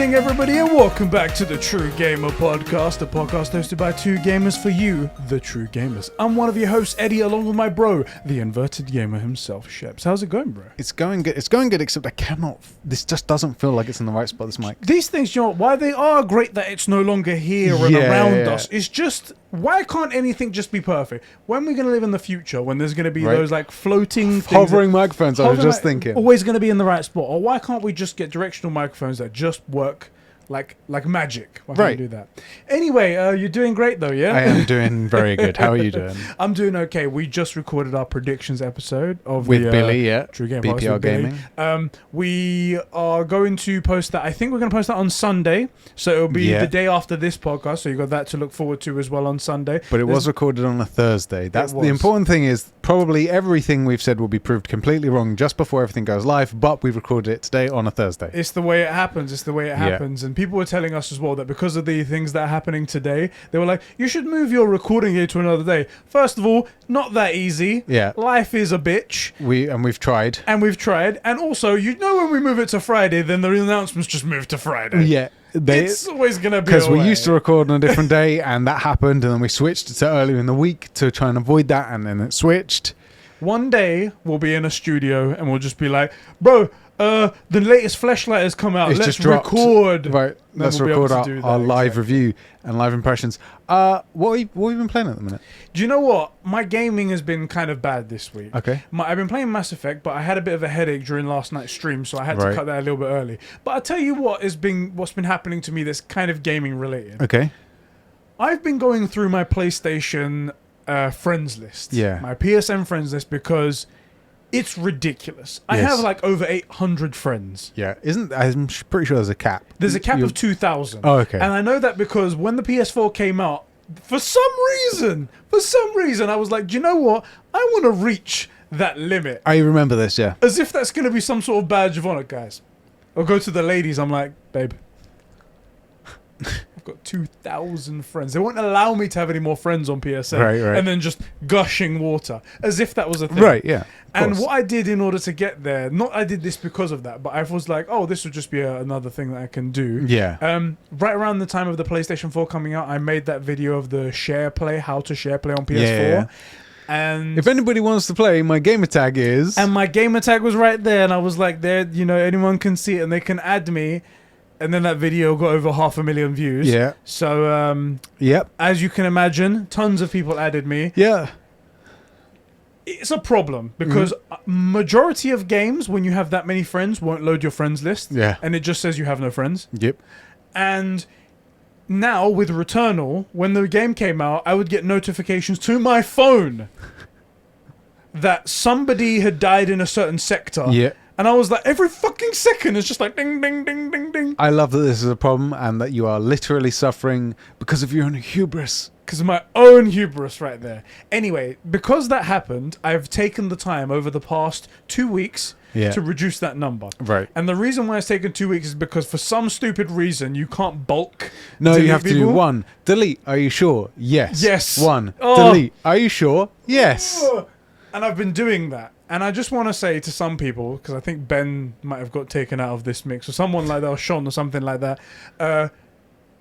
evening, everybody, and welcome back to the True Gamer Podcast, a podcast hosted by two gamers for you, the True Gamers. I'm one of your hosts, Eddie, along with my bro, the inverted gamer himself, Sheps. How's it going, bro? It's going good. It's going good, except I cannot. This just doesn't feel like it's in the right spot. This mic. These things, you know, why they are great that it's no longer here and around us. It's just, why can't anything just be perfect? When we're going to live in the future, when there's going to be those like floating hovering microphones, I was just thinking. Always going to be in the right spot. Or why can't we just get directional microphones that just work like magic? Why can't we do that? Anyway, you're doing great though, yeah? I am doing very good. How are you doing? I'm doing okay. We just recorded our predictions episode of with Billy, True Game BPR Gaming. We are going to post that. I think we're going to post that on Sunday, so it'll be the day after this podcast. So you got that to look forward to as well on Sunday. But it was recorded on a Thursday. That's the important thing. Is probably everything we've said will be proved completely wrong just before everything goes live. But we've recorded it today on a Thursday. It's the way it happens. It's the way it happens. And people were telling us as well that because of the things that are happening today, they were like, you should move your recording here to another day. First of all, not that easy. Yeah. Life is a bitch. We've tried. And also, you know, when we move it to Friday, then the announcements just move to Friday. Yeah. It's always going to be because we used to record on a different day and that happened, and then we switched to earlier in the week to try and avoid that, and then it switched. One day we'll be in a studio and we'll just be like, bro, the latest Fleshlight has come out. Let's record. Right, let's record our live review and live impressions. What have you been playing at the minute? Do you know what? My gaming has been kind of bad this week. Okay. I've been playing Mass Effect, but I had a bit of a headache during last night's stream, so I had to cut that a little bit early. But I'll tell you what's been happening to me that's kind of gaming related. Okay. I've been going through my PlayStation friends list. Yeah. My PSN friends list, because it's ridiculous. I have like over 800 friends. Yeah, I'm pretty sure there's a cap. There's a cap of 2,000. Oh, okay. And I know that because when the PS4 came out, for some reason, I was like, do you know what? I want to reach that limit. I remember this, yeah. As if that's going to be some sort of badge of honor, guys. I'll go to the ladies. I'm like, babe, I've got 2,000 friends. They won't allow me to have any more friends on PSN. Right. And then just gushing water. As if that was a thing. Right, yeah. And what I did in order to get there, not I did this because of that, but I was like, oh, this would just be another thing that I can do. Yeah. Right around the time of the PlayStation 4 coming out, I made that video of the share play, how to share play on PS4. Yeah. And if anybody wants to play, my gamer tag is... And my gamer tag was right there, and I was like, there, you know, anyone can see it, and they can add me. And then that video got over 500,000 views. Yeah. So, yep. As you can imagine, tons of people added me. Yeah. It's a problem because majority of games, when you have that many friends, won't load your friends list. Yeah. And it just says you have no friends. Yep. And now with Returnal, when the game came out, I would get notifications to my phone that somebody had died in a certain sector. Yeah. And I was like, every fucking second, it's just like ding, ding, ding, ding, ding. I love that this is a problem and that you are literally suffering because of your own hubris. Because of my own hubris right there. Anyway, because that happened, I've taken the time over the past 2 weeks to reduce that number. Right. And the reason why it's taken 2 weeks is because for some stupid reason, you can't bulk. No, you have to do 1. Delete. Are you sure? Yes. Yes. 1. Delete. Are you sure? Yes. And I've been doing that. And I just want to say to some people, because I think Ben might have got taken out of this mix, or someone like that, or Sean, or something like that.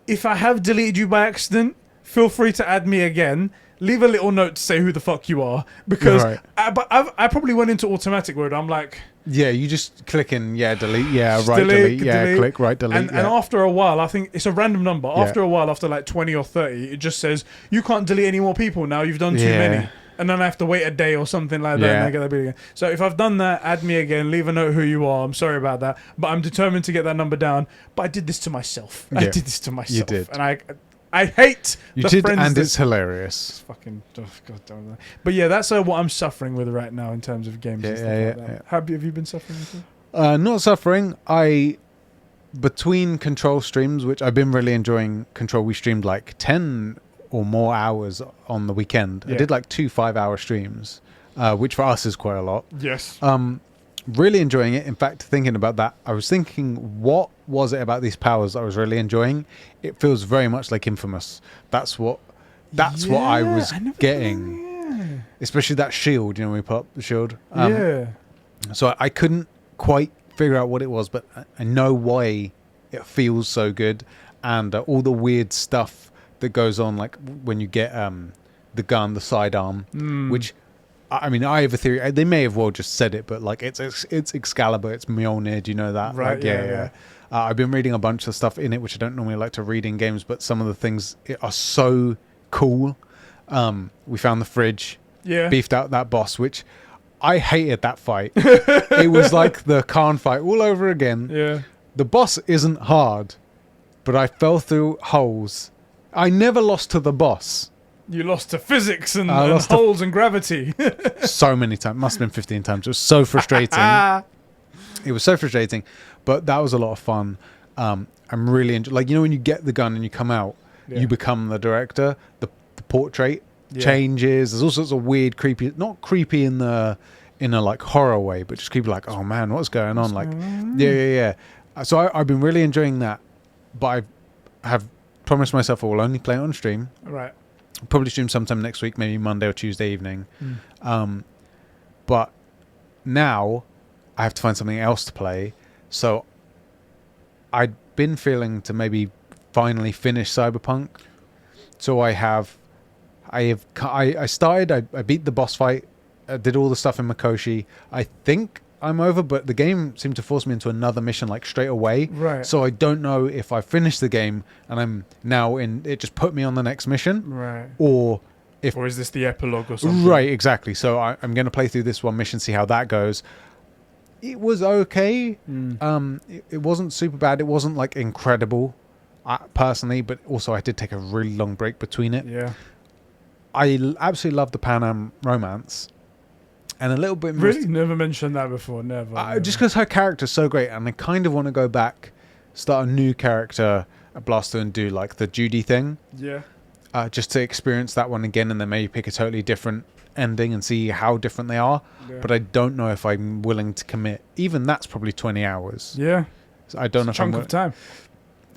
If I have deleted you by accident, feel free to add me again. Leave a little note to say who the fuck you are, because I probably went into automatic mode. I'm like, yeah, you just click in, delete, delete, click, right, delete. And after a while, I think it's a random number. After a while, after like 20 or 30, it just says you can't delete any more people now. You've done too many. And then I have to wait a day or something like that, and I get that bit again. So if I've done that, add me again, leave a note who you are. I'm sorry about that, but I'm determined to get that number down. But I did this to myself. I did this to myself. You did. And I hate you the did, friends and it's hilarious. Fucking God damn that. But yeah, that's what I'm suffering with right now in terms of games and stuff like that. Have you been suffering with it? Not suffering. Between Control streams, which I've been really enjoying Control, we streamed like 10 or more hours on the weekend. I did like 2 5-hour streams, which for us is quite a lot. Yes. Really enjoying it. In fact, thinking about that, I was thinking, what was it about these powers I was really enjoying? It feels very much like Infamous. That's what I was getting. Especially that shield, when we put up the shield. So I couldn't quite figure out what it was, but I know why It feels so good, and all the weird stuff that goes on, like when you get the gun, the sidearm, which I mean, I have a theory. They may have well just said it, but like it's Excalibur, it's Mjolnir. Do you know that? Right. Like, yeah. I've been reading a bunch of stuff in it, which I don't normally like to read in games, but some of the things are so cool. We found the fridge. Yeah. Beefed out that boss, which I hated that fight. It was like the Khan fight all over again. Yeah. The boss isn't hard, but I fell through holes. I never lost to the boss. You lost to physics and holes and gravity. So many times. Must have been 15 times. It was so frustrating. It was so frustrating, but that was a lot of fun. I'm really like, you know, when you get the gun and you come out, you become the director. The portrait changes. There's all sorts of weird, creepy, not creepy in a like horror way, but just creepy like, oh man, what's going on? Like, yeah. So I've been really enjoying that, but I have promised myself I will only play it on stream. Right. Probably stream sometime next week, maybe Monday or Tuesday evening. But now I have to find something else to play. So I'd been feeling to maybe finally finish Cyberpunk. So I started, I beat the boss fight, I did all the stuff in Mikoshi. I think I'm over, but the game seemed to force me into another mission like straight away. Right. So I don't know if I finished the game and I'm now in, it just put me on the next mission. Right. Or is this the epilogue or something? Right, exactly. So I'm going to play through this one mission, see how that goes. It was okay. It wasn't super bad. It wasn't like incredible, personally, but also I did take a really long break between it. Yeah. I absolutely love the Pan Am romance. And a little bit more... Really? Never mentioned that before. Never. Just because her character's so great, and I kind of want to go back, start a new character at Blaster and do like the Judy thing. Yeah. Just to experience that one again, and then maybe pick a totally different ending and see how different they are. Yeah. But I don't know if I'm willing to commit. Even that's probably 20 hours. Yeah. So I don't know if I'm... chunk of time.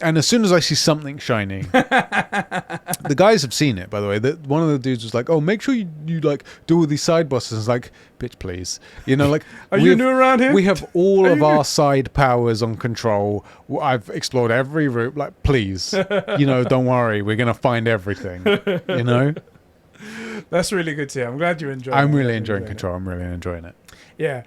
And as soon as I see something shiny, the guys have seen it, by the way. One of the dudes was like, "Oh, make sure you like do all these side bosses." It's like, bitch, please. You know, like, are you new around here? We have all of our side powers on control. I've explored every route. Like, please, you know, don't worry. We're gonna find everything. You know. That's really good to hear. I'm glad you enjoyed it. I'm really enjoying Control. I'm really enjoying it. Yeah.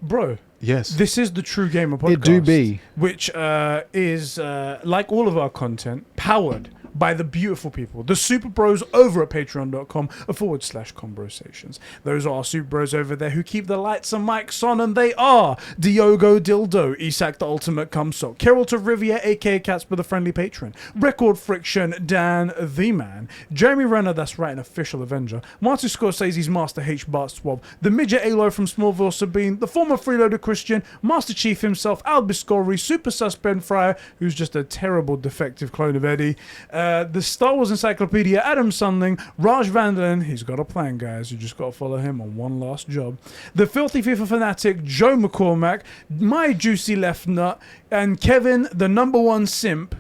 Bro. Yes. This is the True Gamer podcast. It do be. Which is, like all of our content, powered by the beautiful people, the Super Bros over at patreon.com/conversations. Those are our Super Bros over there who keep the lights and mics on, and they are Diogo Dildo, Isak the Ultimate Cumsock, Carol to Riviera, aka Catsper the Friendly Patron, Record Friction, Dan the Man, Jeremy Renner, that's right, an official Avenger, Martin Scorsese's Master H. Bart Swab, the Midget Aloy from Smallville Sabine, the former freeloader Christian, Master Chief himself, Al Biscori, Super Sus Ben Fryer, who's just a terrible defective clone of Eddie, the Star Wars Encyclopedia, Adam Sunling, Raj Vanderlyn, he's got a plan, guys, you just got to follow him on one last job, the Filthy FIFA Fanatic, Joe McCormack, My Juicy Left Nut, and Kevin, the #1 simp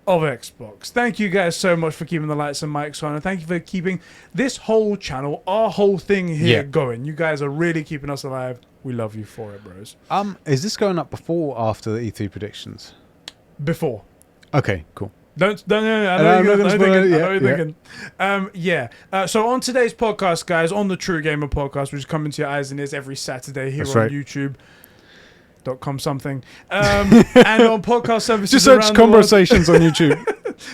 of Xbox. Thank you guys so much for keeping the lights and mics on, and thank you for keeping this whole channel, our whole thing here going. You guys are really keeping us alive. We love you for it, bros. Is this going up before or after the E3 predictions? Before. Okay, cool. No, I know you're thinking. So on today's podcast, guys, on the True Gamer podcast, which is coming to your eyes and ears every Saturday here on YouTube.com something. And on podcast services. Just search Conversations on YouTube.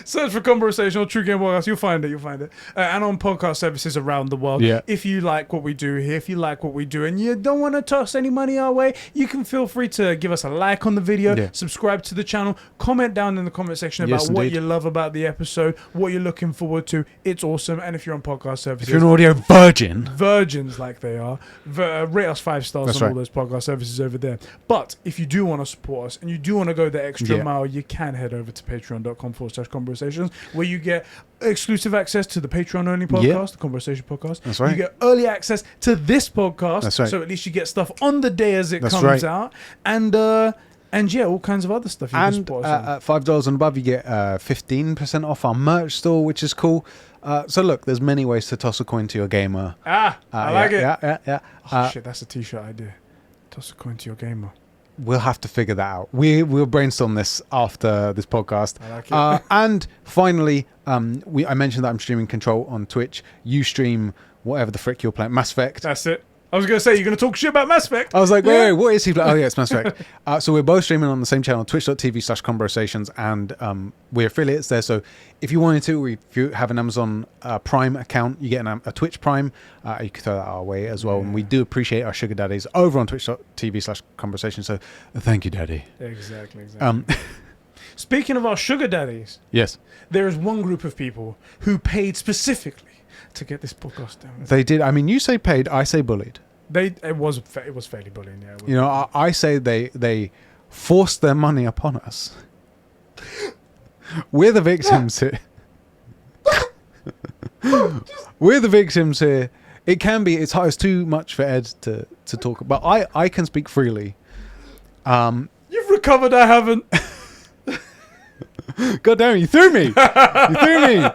Search for Conversation or True Game Podcast. You'll find it. And on podcast services around the world. Yeah. If you like what we do here, if you like what we do, and you don't want to toss any money our way, you can feel free to give us a like on the video, subscribe to the channel, comment down in the comment section about what you love about the episode, what you're looking forward to. It's awesome. And if you're on podcast services, if you're an audio virgins like they are, rate us 5 stars on all those podcast services over there. But if you do want to support us and you do want to go the extra mile, you can head over to patreon.com/conversations, where you get exclusive access to the Patreon only podcast, the Conversation podcast. That's right. You get early access to this podcast. That's right. So at least you get stuff on the day as it comes out. And all kinds of other stuff you can support us on. At $5 and above, you get 15% off our merch store, which is cool. So look, there's many ways to toss a coin to your gamer. I like it. Yeah. Oh, shit, that's a t-shirt idea. Toss a coin to your gamer. we'll have to figure that out. We'll brainstorm this after this podcast. I like it. And finally, I mentioned that I'm streaming Control on Twitch. You stream whatever the frick you're playing. Mass Effect. That's it. I was going to say, you're going to talk shit about Mass Effect. I was like, wait, what is he playing? Oh, yeah, it's Mass Effect. So we're both streaming on the same channel, twitch.tv/conversations, and we're affiliates there. So if you wanted to, or if you have an Amazon Prime account, you get a Twitch Prime. You can throw that our way as well. And we do appreciate our sugar daddies over on twitch.tv/conversations. So thank you, Daddy. Exactly. Speaking of our sugar daddies, Yes. there is one group of people who paid specifically to get this podcast down. They did. I mean, you say paid, I say bullied. It was fairly bullying, yeah. You know, I say they forced their money upon us. We're the victims here. We're the victims here. It's too much for Ed to talk about. I can speak freely. You've recovered, I haven't. God damn it, you threw me. You threw me.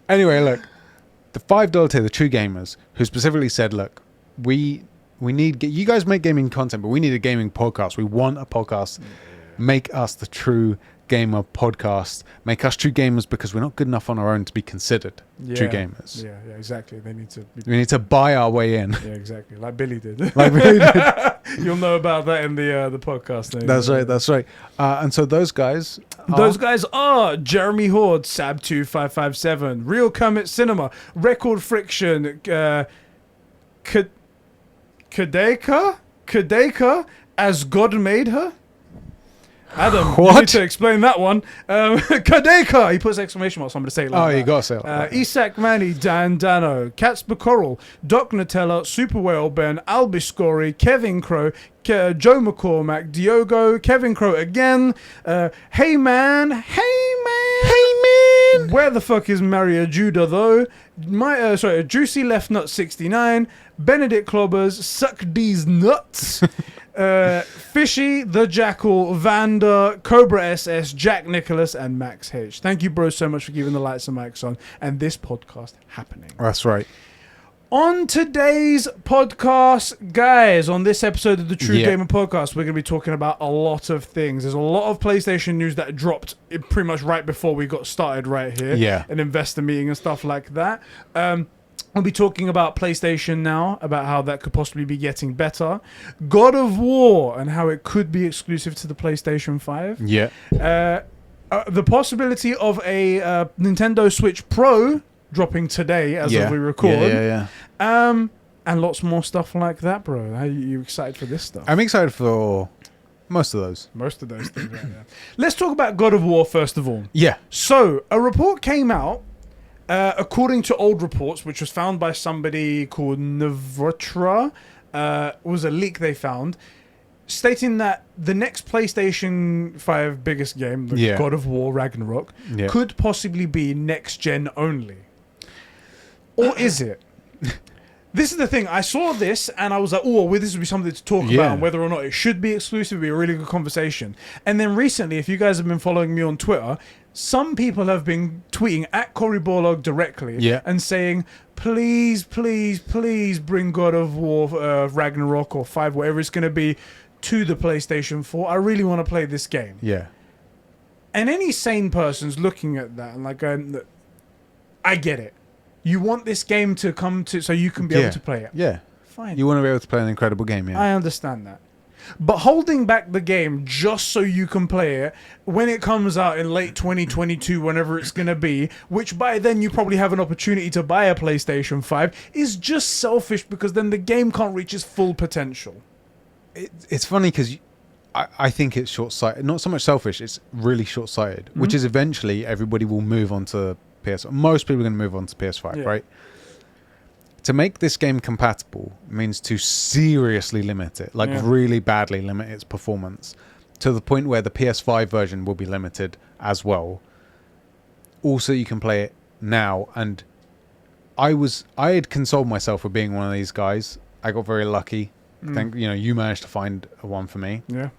Anyway, look. The $5 tier, the True Gamers, who specifically said, look, we need, you guys make gaming content, but we need a gaming podcast. We want a podcast. Make us the True Gamer podcast. Make us True Gamers, because we're not good enough on our own to be considered True Gamers. Yeah, exactly. They need to. We need to buy our way in. Yeah, exactly. Like Billy did. You'll know about that in the podcast. That's right. And so those guys are Jeremy Horde, Sab2557, Real Kermit Cinema, Record Friction, Kadeka, As God Made Her. Adam, what? You need to explain that one. Kadeka! He puts exclamation marks. I'm going to say it like that. You got to say it like that. Isak Manny, Dan Dano, Catsper Coral, Doc Nutella, Super Whale Ben, Albiscory, Kevin Crow, Joe McCormack, Diogo, Kevin Crow again, Hey Man, Where the fuck is Maria Judah though? Juicy Left Nut 69, Benedict Clobbers, Suck These Nuts, Fishy, The Jackal, Vanda, Cobra SS, Jack Nicholas, and Max H. Thank you, bro, so much for keeping the lights and mics on and this podcast happening. That's right. On today's podcast, guys, on this episode of the True Gamer Podcast, we're going to be talking about a lot of things. There's a lot of PlayStation news that dropped pretty much right before we got started right here. Yeah. An investor meeting and stuff like that. We'll be talking about PlayStation now, about how that could possibly be getting better. God of War and how it could be exclusive to the PlayStation 5. Yeah. The possibility of a Nintendo Switch Pro dropping today as of we record. Yeah. And lots more stuff like that, bro. Are you excited for this stuff? I'm excited for most of those. Most of those things right there. Let's talk about God of War first of all. Yeah. So, a report came out, according to old reports, which was found by somebody called Navrotra, was a leak they found, stating that the next PlayStation 5 biggest game, God of War Ragnarok, could possibly be next-gen only. Or is it? This is the thing. I saw this and I was like, oh, well, this would be something to talk about, and whether or not it should be exclusive would be a really good conversation. And then recently, if you guys have been following me on Twitter, some people have been tweeting at Cory Barlog directly and saying, please bring God of War Ragnarok or 5, whatever it's going to be, to the PlayStation 4. I really want to play this game. Yeah. And any sane person's looking at that and like going, I get it. You want this game to come to so you can be able to play it. Yeah. Fine. You want to be able to play an incredible game, I understand that. But holding back the game just so you can play it when it comes out in late 2022, whenever it's going to be, which by then you probably have an opportunity to buy a PlayStation 5, is just selfish because then the game can't reach its full potential. It's funny because I think it's short-sighted. Not so much selfish, it's really short-sighted, which is eventually everybody will move on to PS5. Most people are going to move on to PS5, right? To make this game compatible means to seriously limit it, like really badly limit its performance, to the point where the PS5 version will be limited as well. Also, you can play it now, and I had consoled myself with being one of these guys. I got very lucky. You managed to find one for me. Yeah.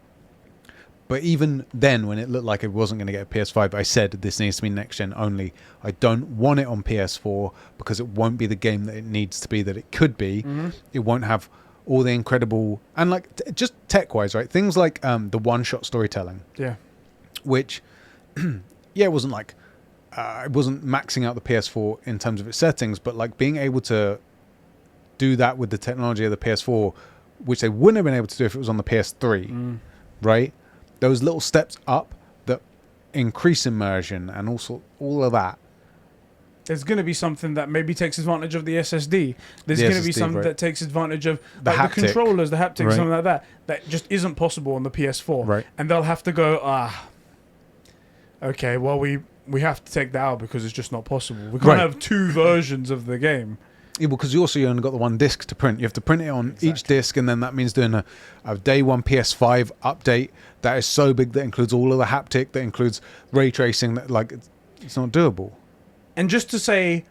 But even then, when it looked like it wasn't going to get a PS5, I said this needs to be next gen only. I don't want it on PS4 because it won't be the game that it needs to be, that it could be. It won't have all the incredible and like just tech wise, right? Things like the one-shot storytelling, which it wasn't like it wasn't maxing out the PS4 in terms of its settings, but like being able to do that with the technology of the PS4, which they wouldn't have been able to do if it was on the PS3, right? Those little steps up that increase immersion and also all of that. There's going to be something that maybe takes advantage of the SSD. There's going to be something that takes advantage of the controllers, the haptic, something like that. That just isn't possible on the PS4. Right. And they'll have to go, okay, well, we have to take that out because it's just not possible. We can't have two versions of the game. Yeah, because you only got the one disc to print. You have to print it on each disc, and then that means doing a day one PS5 update that is so big that includes all of the haptic, that includes ray tracing. That like it's not doable. And just to say,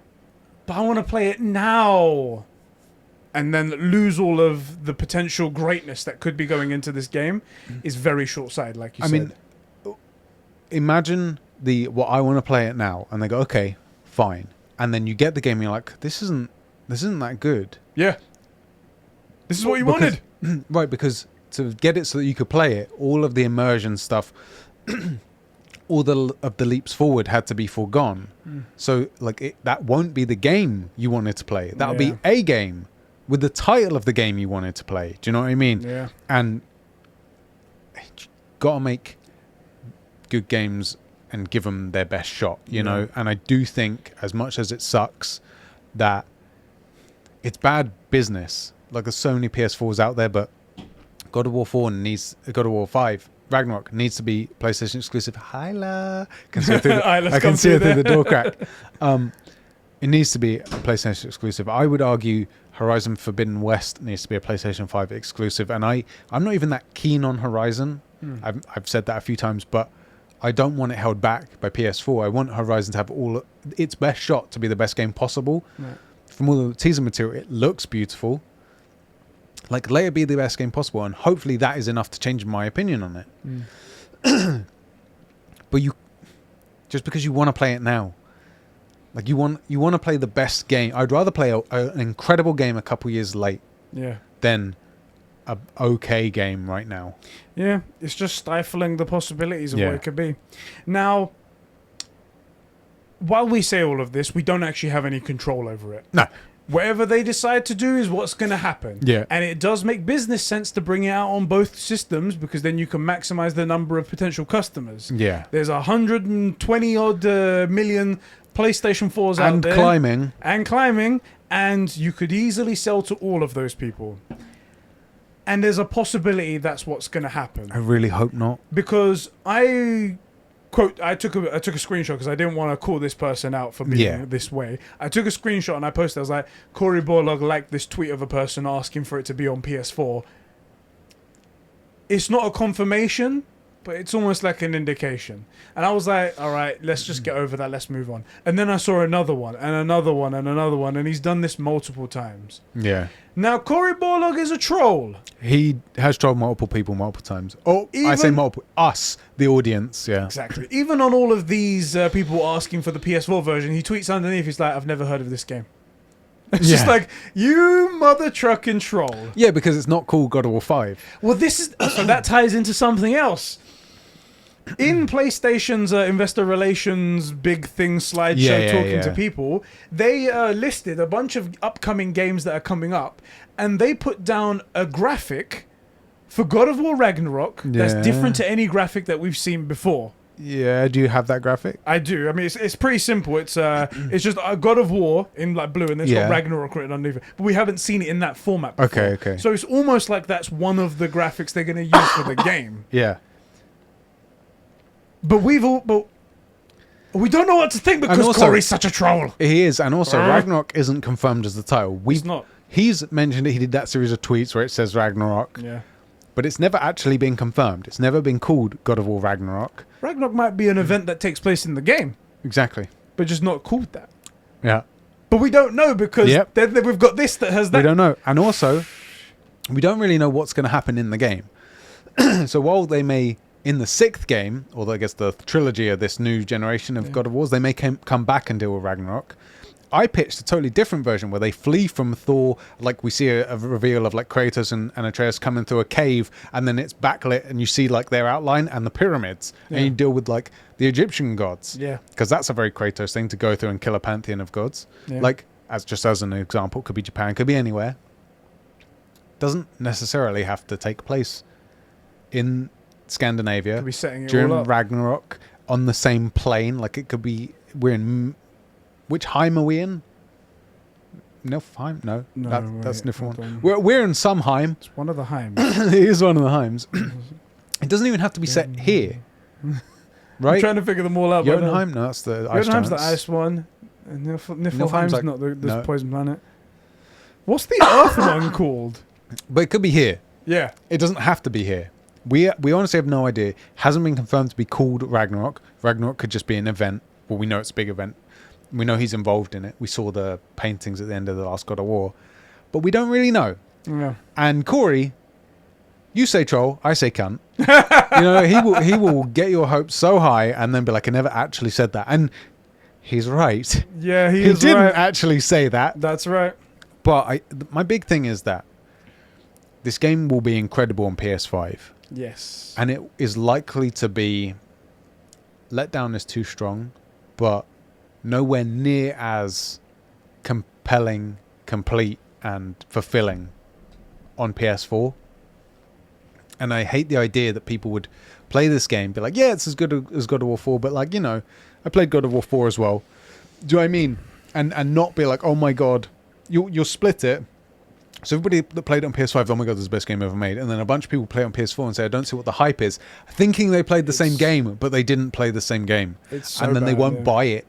but I want to play it now, and then lose all of the potential greatness that could be going into this game is very short-sighted, like you said. I mean, imagine what I want to play it now, and they go, okay, fine, and then you get the game, and you're like, this isn't that good. Yeah, this is what you wanted, right? Because to get it so that you could play it, all of the immersion stuff. All of the leaps forward had to be foregone. So like that won't be the game you wanted to play. That'll be a game with the title of the game you wanted to play. Do you know what I mean? Yeah. And gotta make good games and give them their best shot, you know? And I do think, as much as it sucks, that it's bad business. Like there's so many PS4s out there, but God of War 5 Ragnarok needs to be PlayStation exclusive. Hyla, I can see it through the door crack. It needs to be a PlayStation exclusive. I would argue Horizon Forbidden West needs to be a PlayStation 5 exclusive, and I'm not even that keen on Horizon. I've said that a few times, but I don't want it held back by PS4. I want Horizon to have all its best shot to be the best game possible. Right. From all the teaser material, it looks beautiful. Like, let it be the best game possible, and hopefully that is enough to change my opinion on it. But just because you want to play it now, like you want to play the best game. I'd rather play an incredible game a couple years late, than a okay game right now. Yeah, it's just stifling the possibilities of what it could be. Now, while we say all of this, we don't actually have any control over it. No. Whatever they decide to do is what's going to happen. Yeah. And it does make business sense to bring it out on both systems, because then you can maximize the number of potential customers. Yeah. There's 120 odd million PlayStation 4s out there. And climbing. And you could easily sell to all of those people. And there's a possibility that's what's going to happen. I really hope not. Because I took a screenshot because I didn't want to call this person out for being this way. I took a screenshot and I posted. I was like, Cory Barlog liked this tweet of a person asking for it to be on PS4. It's not a confirmation, but it's almost like an indication. And I was like, all right, let's just get over that. Let's move on. And then I saw another one and another one and another one. And he's done this multiple times. Yeah. Now, Cory Barlog is a troll. He has trolled multiple people multiple times. Oh, I say multiple. Us, the audience, yeah. Exactly. Even on all of these people asking for the PS4 version, he tweets underneath, he's like, I've never heard of this game. It's just like, you mother trucking troll. Yeah, because it's not called God of War 5. Well, this is... so that ties into something else. In PlayStation's investor relations big thing slideshow talking to people, they listed a bunch of upcoming games that are coming up, and they put down a graphic for God of War Ragnarok that's different to any graphic that we've seen before. Yeah, do you have that graphic? I do. I mean, it's pretty simple. It's just a God of War in like blue, and then it's got Ragnarok written underneath it. But we haven't seen it in that format before. Okay. So it's almost like that's one of the graphics they're going to use for the game. Yeah. But we don't know what to think because Cory's such a troll. He is, and also Ragnarok isn't confirmed as the title. It's not. He's mentioned it. He did that series of tweets where it says Ragnarok. Yeah. But it's never actually been confirmed. It's never been called God of War Ragnarok. Ragnarok might be an event that takes place in the game. Exactly. But just not called that. Yeah. But we don't know because we've got this that has that. We don't know. And also, we don't really know what's going to happen in the game. So while they may... in the 6th game, or I guess the trilogy of this new generation of God of Wars, they may come back and deal with Ragnarok. I pitched a totally different version where they flee from Thor, like we see a reveal of like Kratos and Atreus coming through a cave, and then it's backlit and you see like their outline and the pyramids, and you deal with like the Egyptian gods. Yeah. Because that's a very Kratos thing, to go through and kill a pantheon of gods. Yeah. Like, as an example, could be Japan, could be anywhere. Doesn't necessarily have to take place in Scandinavia. Could be setting it during all up. Ragnarok on the same plane. Like, it could be, we're in, which Heim are we in? Niflheim? No, that's Niflheim. We're in some Heim. It's one of the Heims. It is one of the Heims. It doesn't even have to be set here, right? I'm trying to figure them all out. Jotunheim? No, that's the ice Jotunheim's giants. the ice one. And Niflheim's Niflheim's like, not the no. poison planet. What's the Earth one called? But it could be here. Yeah. It doesn't have to be here. We honestly have no idea. Hasn't been confirmed to be called Ragnarok. Ragnarok could just be an event. Well, we know it's a big event. We know he's involved in it. We saw the paintings at the end of the last God of War. But we don't really know. Yeah. And Cory, you say troll, I say cunt. He will get your hopes so high and then be like, I never actually said that. And he's right. Yeah, he didn't right. actually say that. That's right. But my big thing is that this game will be incredible on PS5. Yes. And it is likely to be, letdown is too strong, but nowhere near as compelling, complete, and fulfilling on PS4. And I hate the idea that people would play this game, be like, yeah, it's as good as God of War 4, but like, I played God of War 4 as well. Do you know what I mean? And not be like, oh my God, you'll split it. So everybody that played it on PS5, oh my God, this is the best game ever made. And then a bunch of people play it on PS4 and say, I don't see what the hype is, thinking they played the same game, but they didn't play the same game. And then they won't buy it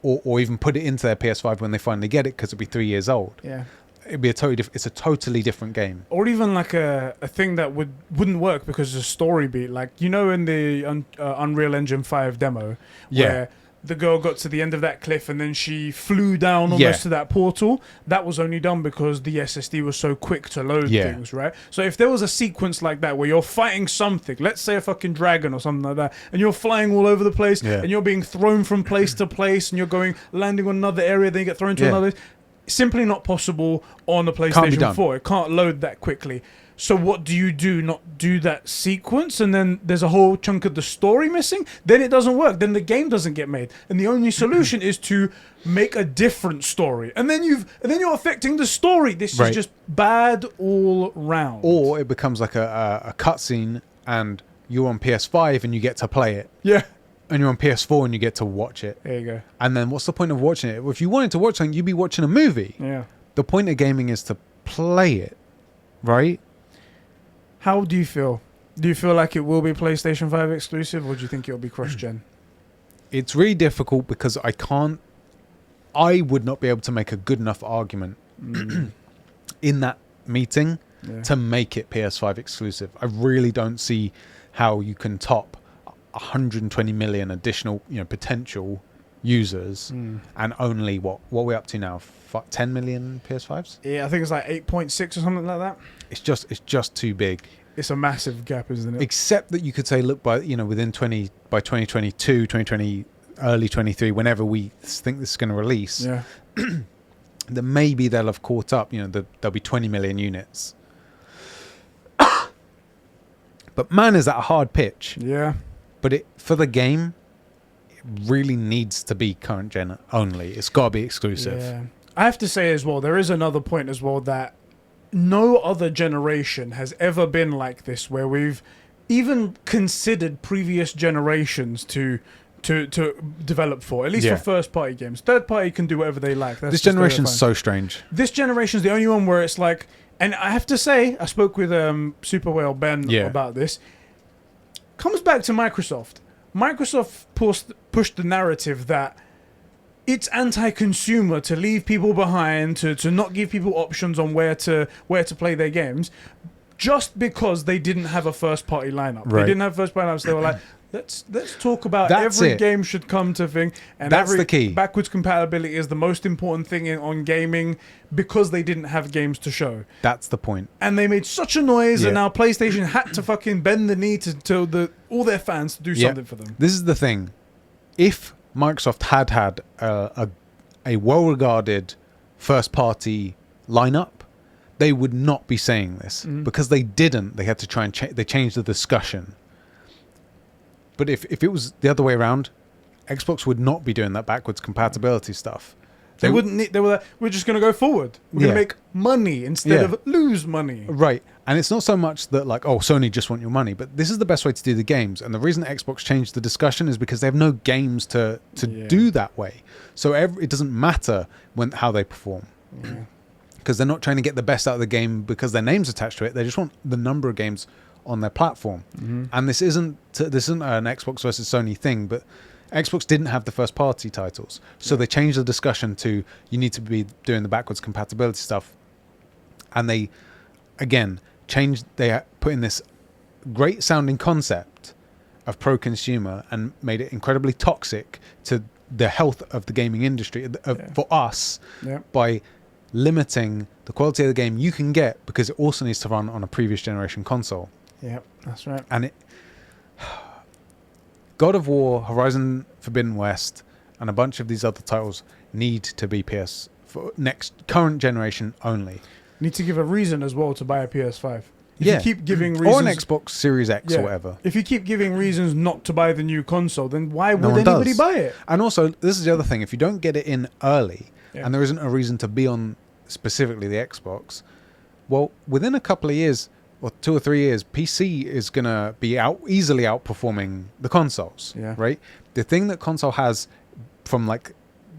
or even put it into their PS5 when they finally get it, because it'll be 3 years old. Yeah. It'd be it's a totally different game. Or even like a thing that wouldn't work because of the story beat. Like, in the Unreal Engine 5 demo, where the girl got to the end of that cliff and then she flew down almost to that portal. That was only done because the SSD was so quick to load things, right? So if there was a sequence like that where you're fighting something, let's say a fucking dragon or something like that, and you're flying all over the place and you're being thrown from place to place and you're landing on another area, then you get thrown to another. Simply not possible on the PlayStation 4. It can't load that quickly. So what do you do? Not do that sequence, and then there's a whole chunk of the story missing? Then it doesn't work. Then the game doesn't get made. And the only solution is to make a different story. And then you're affecting the story. This is just bad all round. Or it becomes like a cutscene, and you're on PS5 and you get to play it. Yeah. And you're on PS4 and you get to watch it. There you go. And then what's the point of watching it? Well, if you wanted to watch something, you'd be watching a movie. Yeah. The point of gaming is to play it, right? How do you feel? Do you feel like it will be PlayStation 5 exclusive, or do you think it'll be cross-gen? It's really difficult because I would not be able to make a good enough argument in that meeting to make it PS5 exclusive. I really don't see how you can top 120 million additional, Mm. potential users, and only what we're up to now, 10 million PS5s. Yeah, I think it's like 8.6 or something like that. It's just too big. It's a massive gap, isn't it? Except that you could say, look, by 2022, 2020, early 23, whenever we think this is going to release, then maybe they'll have caught up. There'll be 20 million units. But man, is that a hard pitch? Yeah. But for the game, it really needs to be current gen only. It's got to be exclusive. Yeah. I have to say as well, there is another point as well, that no other generation has ever been like this, where we've even considered previous generations to develop for, at least for first party games. Third party can do whatever they like. This generation's so strange. This generation's the only one where it's like, and I have to say, I spoke with Super Whale Ben about this. Comes back to Microsoft. Microsoft pushed the narrative that it's anti-consumer to leave people behind, to not give people options on where to play their games, just because they didn't have a first-party lineup. Right. They didn't have first-party lineups. They were like, let's talk about every game should come to thing, and that's the key. Backwards compatibility is the most important thing on gaming, because they didn't have games to show. That's the point. And they made such a noise, and now PlayStation had to fucking bend the knee to tell all their fans to do something for them. This is the thing. If Microsoft had a well-regarded first-party lineup, they would not be saying this because they didn't. They had to try and they changed the discussion. But if it was the other way around, Xbox would not be doing that backwards compatibility stuff. They wouldn't need, they were like, we're just going to go forward. We're going to make money instead of lose money. Right. And it's not so much that like, oh, Sony just want your money, but this is the best way to do the games. And the reason Xbox changed the discussion is because they have no games to do that way. So it doesn't matter how they perform. Because they're not trying to get the best out of the game because their name's attached to it. They just want the number of games on their platform. And this isn't an Xbox versus Sony thing, but Xbox didn't have the first party titles. So they changed the discussion to you need to be doing the backwards compatibility stuff. And they, again, they put in this great sounding concept of pro-consumer and made it incredibly toxic to the health of the gaming industry for us by limiting the quality of the game you can get because it also needs to run on a previous generation console. Yeah, that's right. And God of War, Horizon Forbidden West, and a bunch of these other titles need to be for current generation only. Need to give a reason as well to buy a PS5. If you keep giving reasons, or an Xbox Series X or whatever. If you keep giving reasons not to buy the new console, then why would anybody buy it? And also, this is the other thing: if you don't get it in early, and there isn't a reason to be on specifically the Xbox, well, within a couple of years, or 2 or 3 years, PC is going to be easily outperforming the consoles, right? The thing that console has from like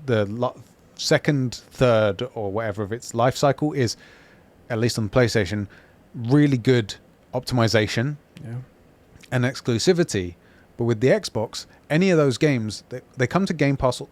the second, third, or whatever of its life cycle is, at least on the PlayStation, really good optimization and exclusivity. But with the Xbox, any of those games, they come to Game Pass.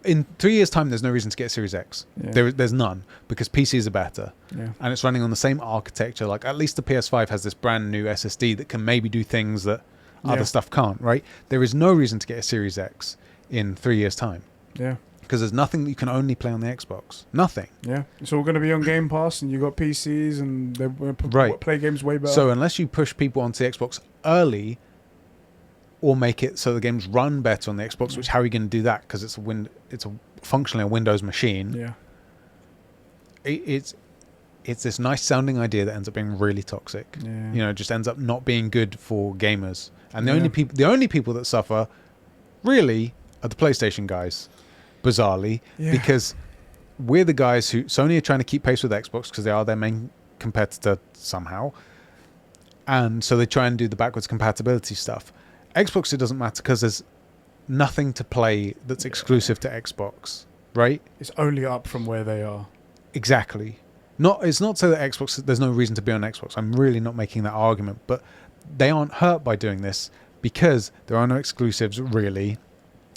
In 3 years' time, there's no reason to get Series X. There's none because PCs are better, and it's running on the same architecture. Like at least the PS5 has this brand new SSD that can maybe do things that other stuff can't. Right? There is no reason to get a Series X in 3 years' time. Because there's nothing that you can only play on the Xbox. Nothing. It's all going to be on Game Pass, and you got PCs, and they play games way better. So unless you push people onto the Xbox early, or make it so the games run better on the Xbox, which how are you going to do that? Because it's functionally a Windows machine. It's this nice sounding idea that ends up being really toxic. Just ends up not being good for gamers. And the only people that suffer really are the PlayStation guys, bizarrely, because we're the guys who Sony are trying to keep pace with Xbox because they are their main competitor somehow, and so they try and do the backwards compatibility stuff. Xbox, it doesn't matter because there's nothing to play that's exclusive to Xbox, right? It's only up from where they are. Exactly. It's not so that Xbox, there's no reason to be on Xbox. I'm really not making that argument, but they aren't hurt by doing this because there are no exclusives really,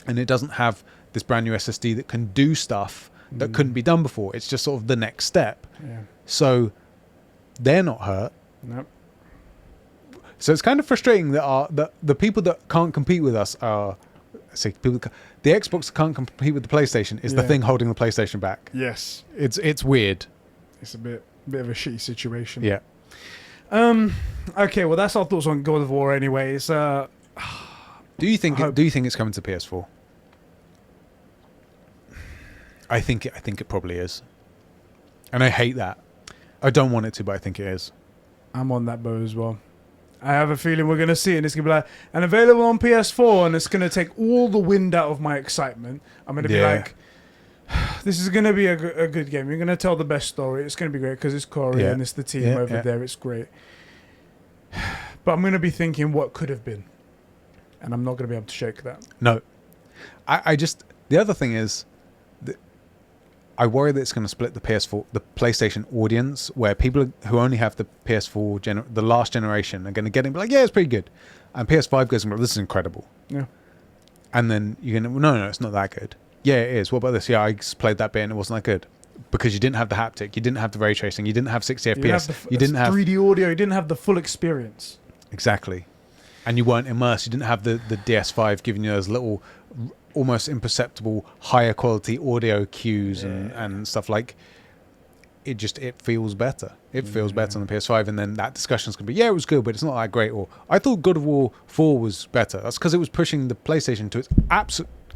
and it doesn't have this brand new SSD that can do stuff that couldn't be done before. It's just sort of the next step. So they're not hurt. So it's kind of frustrating that the people that can't compete with us are, the Xbox that can't compete with the PlayStation is the thing holding the PlayStation back. Yes, it's weird. It's a bit of a shitty situation. Okay, well that's our thoughts on God of War. Anyways, do you think it's coming to PS4? I think it probably is, and I hate that. I don't want it to, but I think it is. I'm on that boat as well. I have a feeling we're going to see it, and it's going to be like, and available on PS4, and it's going to take all the wind out of my excitement. I'm going to be like, this is going to be a good game. You're going to tell the best story. It's going to be great because it's Cory and it's the team over there. It's great. But I'm going to be thinking what could have been, and I'm not going to be able to shake that. No. I just, the other thing is, I worry that it's going to split the PlayStation audience, where people who only have the PS4, the last generation, are going to get it and be like, yeah, it's pretty good. And PS5 goes, well, this is incredible. And then you're going to, no, it's not that good. Yeah, it is. What about this? Yeah, I played that bit and it wasn't that good. Because you didn't have the haptic, you didn't have the ray tracing, you didn't have 60 FPS, you didn't have 3D audio, you didn't have the full experience. Exactly. And you weren't immersed. You didn't have the DS5 giving you those little, almost imperceptible, higher quality audio cues and stuff. Like, it feels better. It feels better on the PS5, and then that discussion's going to be, it was good, but it's not that great. Or, I thought God of War 4 was better. That's because it was pushing the PlayStation to its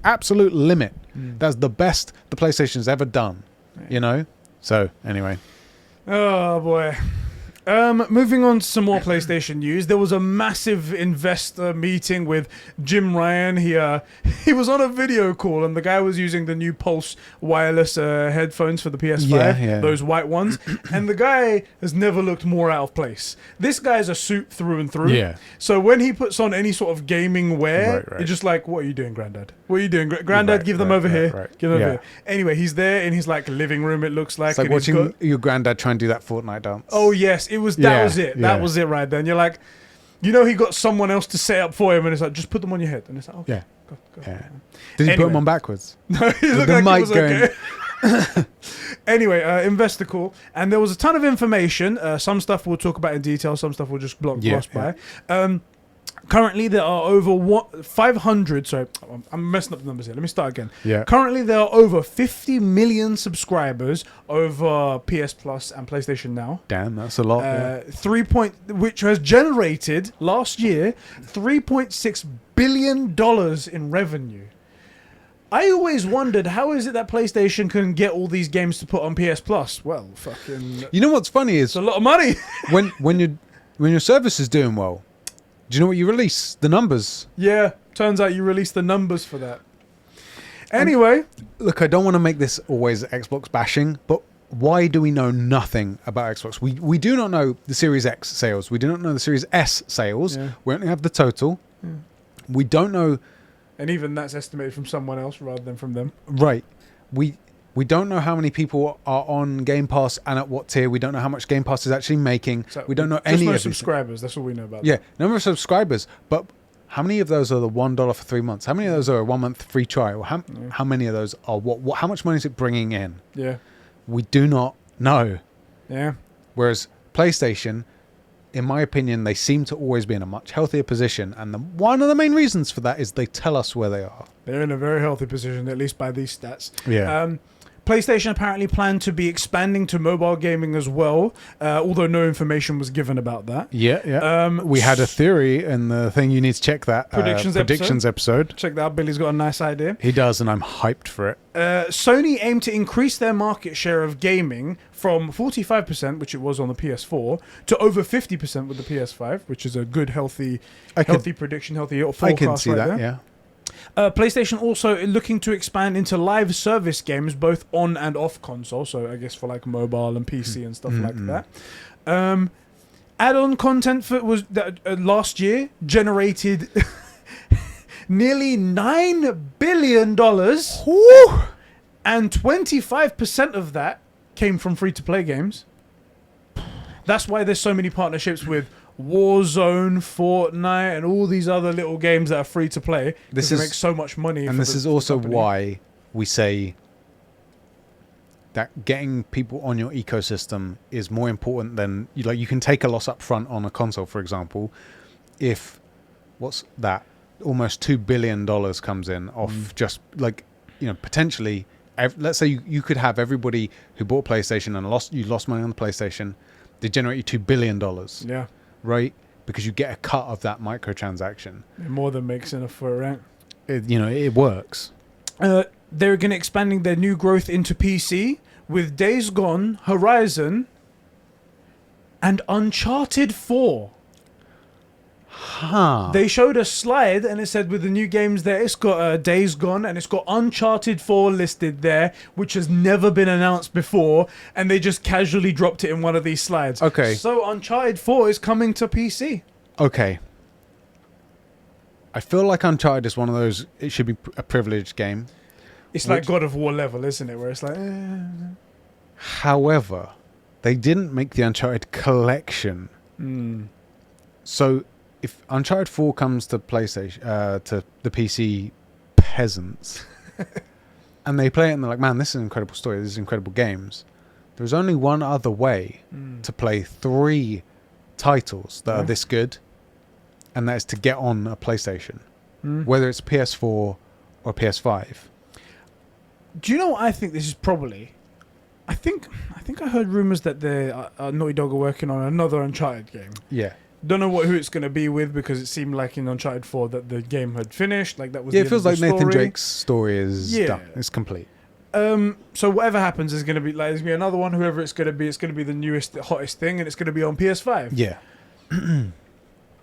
absolute limit. That's the best the PlayStation's ever done. Yeah. You know. So anyway. Oh boy. Moving on to some more PlayStation news. There was a massive investor meeting with Jim Ryan. He was on a video call, and the guy was using the new Pulse wireless headphones for the PS5, those white ones. And the guy has never looked more out of place. This guy's a suit through and through. Yeah. So when he puts on any sort of gaming wear, it's just like, what are you doing, Granddad? What are you doing, Granddad? Give them over here. Give them over here. Anyway, he's there in his like living room. It looks like. It's like watching your granddad try and do that Fortnite dance. Oh yes. That was it. That was it right then. You're like, he got someone else to set up for him, and it's like, just put them on your head. And it's like, okay. Go. Yeah. Did he put them on backwards? No, he looked like it was okay. Anyway, investor call, and there was a ton of information. Some stuff we'll talk about in detail, some stuff we'll just gloss by. Currently, there are over 500. Sorry, I'm messing up the numbers here. Let me start again. Yeah. Currently, there are over 50 million subscribers over PS Plus and PlayStation Now. Damn, that's a lot. Which has generated last year $3.6 billion in revenue. I always wondered, how is it that PlayStation can get all these games to put on PS Plus? Well, fucking. You know what's funny is it's a lot of money. when your service is doing well. Do you know what you release? The numbers. Yeah, turns out you released the numbers for that. Anyway. Look, I don't want to make this always Xbox bashing, but why do we know nothing about Xbox? We do not know the Series X sales. We do not know the Series S sales. Yeah. We only have the total. Yeah. We don't know. And even that's estimated from someone else rather than from them. Right. We don't know how many people are on Game Pass and at what tier. We don't know how much Game Pass is actually making. So we don't know any of subscribers. That's all we know about. Yeah, number of subscribers. But how many of those are the $1 for 3 months? How many of those are a 1 month free trial? How many of those are what? How much money is it bringing in? Yeah. We do not know. Yeah. Whereas PlayStation, in my opinion, they seem to always be in a much healthier position. And one of the main reasons for that is they tell us where they are. They're in a very healthy position, at least by these stats. Yeah. PlayStation apparently planned to be expanding to mobile gaming as well, although no information was given about that. Yeah. We had a theory in the thing. You need to check that predictions episode. Check that out. Billy's got a nice idea. He does, and I'm hyped for it. Sony aimed to increase their market share of gaming from 45%, which it was on the PS4, to over 50% with the PS5, which is a good, healthy prediction, healthy forecast. I can see right that, there. yeah. PlayStation also looking to expand into live service games both on and off console, so I guess for like mobile and PC and stuff like that. Add-on content was last year generated nearly $9 billion, and 25% of that came from free-to-play games. That's why there's so many partnerships with Warzone, Fortnite, and all these other little games that are free to play. This makes so much money. And this is also why we say that getting people on your ecosystem is more important than you can take a loss up front on a console, for example. If almost $2 billion comes in off just potentially. Let's say you could have everybody who bought PlayStation and lost money on the PlayStation. They generate you $2 billion. Yeah. Right? Because you get a cut of that microtransaction. It more than makes enough for it, right? It works. They're going to expanding their new growth into PC with Days Gone, Horizon, and Uncharted 4. Huh. They showed a slide and it said with the new games there, it's got Days Gone and it's got Uncharted 4 listed there, which has never been announced before, and they just casually dropped it in one of these slides. Okay. So Uncharted 4 is coming to PC. Okay. I feel like Uncharted is one of those, it should be a privileged game. It's like God of War level, isn't it? Where it's like... However, they didn't make the Uncharted collection. So... if Uncharted 4 comes to PlayStation, to the PC peasants, and they play it and they're like, man, this is an incredible story, this is incredible games, there's only one other way to play 3 titles that are this good, and that is to get on a PlayStation, whether it's PS4 or PS5. Do you know what I think this is probably? I think I heard rumours that Naughty Dog are working on another Uncharted game. Yeah. Don't know who it's going to be with, because it seemed like in Uncharted 4 that the game had finished. Like that was Yeah, the it feels end of like the Nathan story. Drake's story is Yeah. done. It's complete. So whatever happens is going to be like, there's going to be another one. Whoever it's going to be the newest, hottest thing, and it's going to be on PS5. Yeah.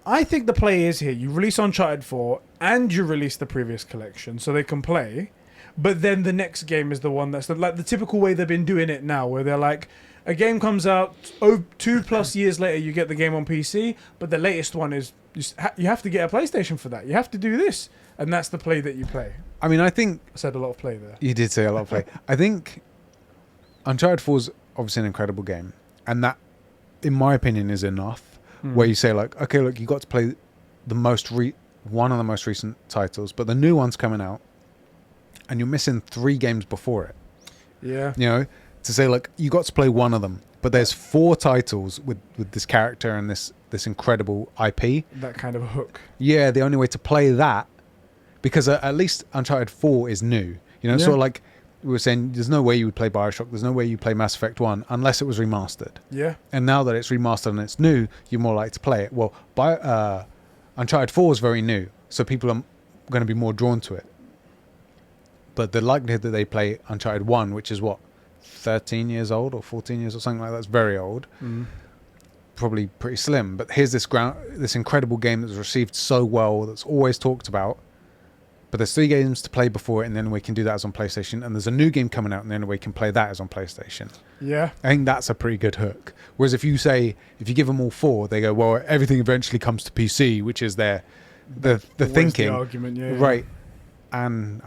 I think the play is here. You release Uncharted 4 and you release the previous collection so they can play. But then the next game is the one that's like the typical way they've been doing it now, where they're like, a game comes out, 2+ years later you get the game on PC, but the latest one is, you have to get a PlayStation for that. You have to do this. And that's the play that you play. I mean, I think... I said a lot of play there. You did say a lot of play. I think Uncharted 4 is obviously an incredible game. And that, in my opinion, is enough. Where you say, like, okay, look, you got to play one of the most recent titles, but the new one's coming out, and you're missing 3 games before it. Yeah. You know, to say, like, you got to play one of them, but there's 4 titles with this character and this incredible IP. That kind of hook. Yeah, the only way to play that, because at least Uncharted 4 is new. You know, sort of like we were saying, there's no way you would play Bioshock, there's no way you play Mass Effect 1 unless it was remastered. Yeah. And now that it's remastered and it's new, you're more likely to play it. Well, Uncharted 4 is very new, so people are going to be more drawn to it. But the likelihood that they play Uncharted 1, which is what, 13 years old or 14 years or something like that, it's very old. Probably pretty slim. But here's this incredible game that's received so well, that's always talked about. But there's 3 games to play before it, and then we can do that as on PlayStation. And there's a new game coming out, and then we can play that as on PlayStation. Yeah. I think that's a pretty good hook. Whereas if you give them all 4, they go, well, everything eventually comes to PC, which is the thinking. The argument, yeah. Right. And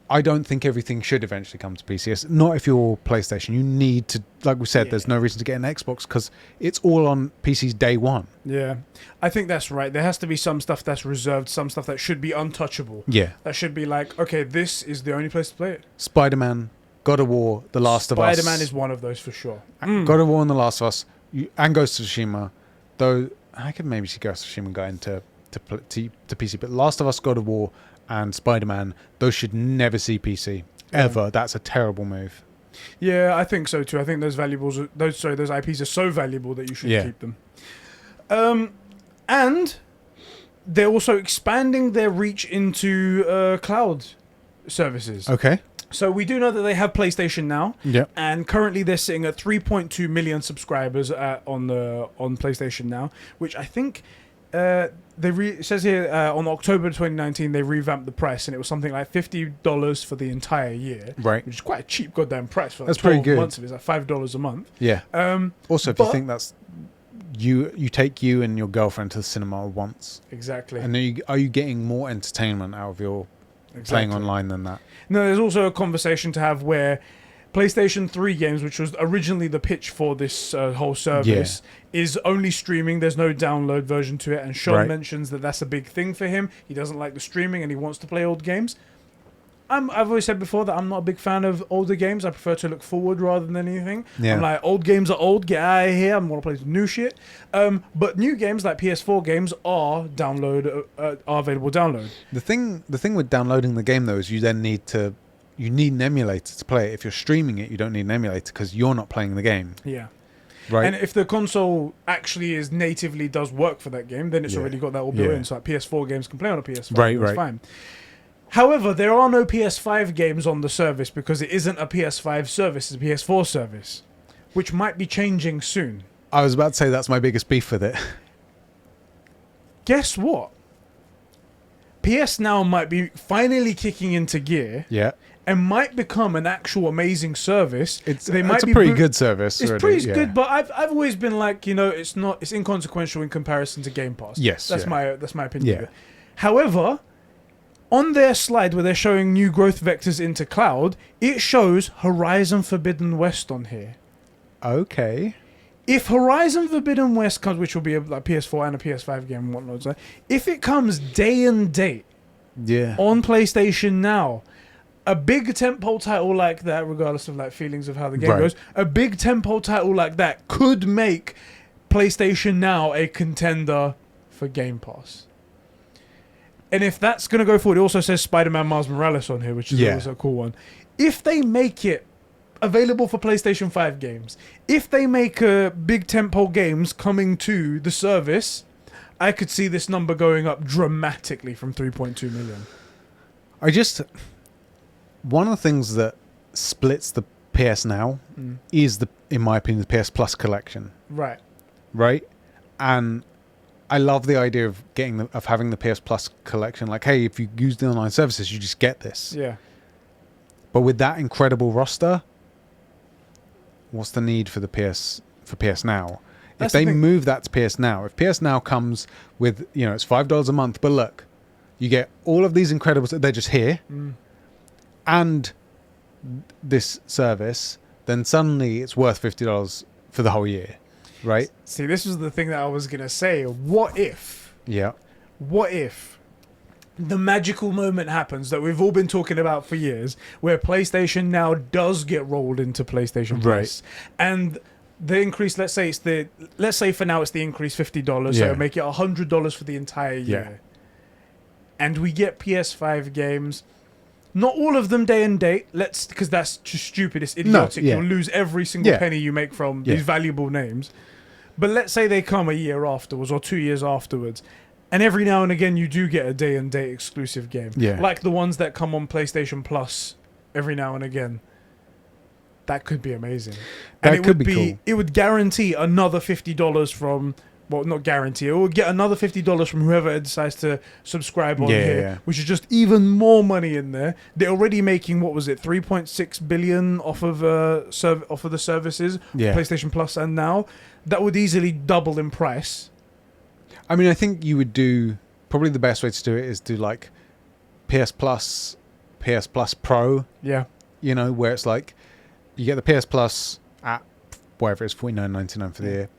I don't think everything should eventually come to PC. It's not if you're PlayStation. You need to, like we said, there's no reason to get an Xbox because it's all on PC's day one. Yeah, I think that's right. There has to be some stuff that's reserved, some stuff that should be untouchable. Yeah. That should be like, okay, this is the only place to play it. Spider-Man, God of War, The Last of Us. Spider-Man is one of those for sure. God of War and The Last of Us, and Ghost of Tsushima. Though I could maybe see Ghost of Tsushima going to PC, but Last of Us, God of War, and Spider-Man, those should never see PC ever. That's a terrible move. Yeah, I think so too. I think those IPs are so valuable that you should keep them. And they're also expanding their reach into cloud services. Okay. So we do know that they have PlayStation Now. Yeah. And currently they're sitting at 3.2 million subscribers on PlayStation Now, which I think it says here on October 2019 they revamped the price, and it was something like $50 for the entire year. Right. Which is quite a cheap goddamn price for like that's 12 pretty good. months of it. It's like $5 a month. Yeah. Also, if you think that's you take you and your girlfriend to the cinema once. Exactly. And are you getting more entertainment out of your playing online than that? No, there's also a conversation to have where PlayStation 3 games, which was originally the pitch for this whole service, is only streaming. There's no download version to it. And Sean mentions that that's a big thing for him. He doesn't like the streaming and he wants to play old games. I've always said before that I'm not a big fan of older games. I prefer to look forward rather than anything. Yeah. I'm like, old games are old. Get out of here. I want to play some new shit. But new games like PS4 games are available download. The thing with downloading the game though is you need an emulator to play it. If you're streaming it, you don't need an emulator because you're not playing the game. Yeah. Right. And if the console actually does work for that game, then it's already got that all built in. So like PS4 games can play on a PS5. Right, that's fine. However, there are no PS5 games on the service because it isn't a PS5 service, it's a PS4 service, which might be changing soon. I was about to say that's my biggest beef with it. Guess what? PS Now might be finally kicking into gear. Yeah. And might become an actual amazing service. It's a pretty good service. It's pretty good, but I've always been like, it's inconsequential in comparison to Game Pass. Yes, that's my opinion of it. However, on their slide where they're showing new growth vectors into cloud, it shows Horizon Forbidden West on here. Okay. If Horizon Forbidden West comes, which will be a PS4 and a PS5 game and whatnot, if it comes day and date on PlayStation Now, a big tentpole title like that, regardless of feelings of how the game goes, a big tentpole title like that could make PlayStation Now a contender for Game Pass. And if that's going to go forward, it also says Spider-Man Miles Morales on here, which is always a cool one. If they make it available for PlayStation 5 games, if they make big tentpole games coming to the service, I could see this number going up dramatically from 3.2 million. One of the things that splits the PS Now is in my opinion, the PS Plus collection. Right. Right? And I love the idea of having the PS Plus collection. Like, hey, if you use the online services, you just get this. Yeah. But with that incredible roster, what's the need for PS Now? That's if they move that to PS Now, if PS Now comes with, it's $5 a month, but look, you get all of these incredibles, they're just here, and this service, then suddenly it's worth $50 for the whole year, right? See, this was the thing that I was going to say. What if the magical moment happens that we've all been talking about for years, where PlayStation Now does get rolled into PlayStation Plus, and the increase, let's say for now it's the increase $50, so it'll make it $100 for the entire year, and we get PS5 games. Not all of them day and date. Because that's just stupid. It's idiotic. You'll lose every single penny you make from these valuable names. But let's say they come a year afterwards or 2 years afterwards, and every now and again you do get a day and date exclusive game, like the ones that come on PlayStation Plus every now and again. That could be amazing. And it would be cool. It would guarantee another $50 from. Well, not guarantee. It will get another $50 from whoever decides to subscribe on here, which is just even more money in there. They're already making, what was it, 3.6 billion off of the services, PlayStation Plus and Now. That would easily double in price. I mean, I think you would do probably the best way to do it is do like PS Plus Pro. Yeah. Where it's like you get the PS Plus at whatever it is, $49.99 for the year,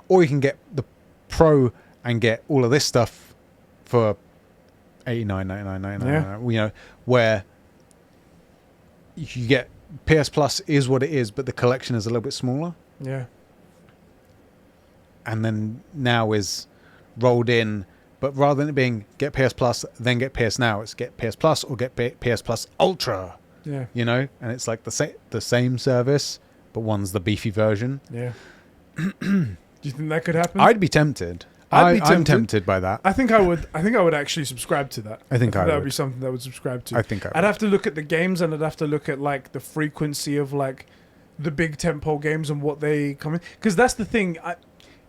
or you can get the Pro and get all of this stuff for $89.99. Where you get PS Plus is what it is, but the collection is a little bit smaller. Yeah. And then Now is rolled in, but rather than it being get PS Plus, then get PS Now, it's get PS Plus or get PS Plus Ultra. Yeah. And it's like the same service, but one's the beefy version. Yeah. Do you think that could happen? I'd be tempted. I'm tempted by that. I think I would actually subscribe to that. I think that would be something that I would subscribe to. I think I'd have to look at the games, and I'd have to look at like the frequency of like the big tentpole games and what they come in. Because that's the thing.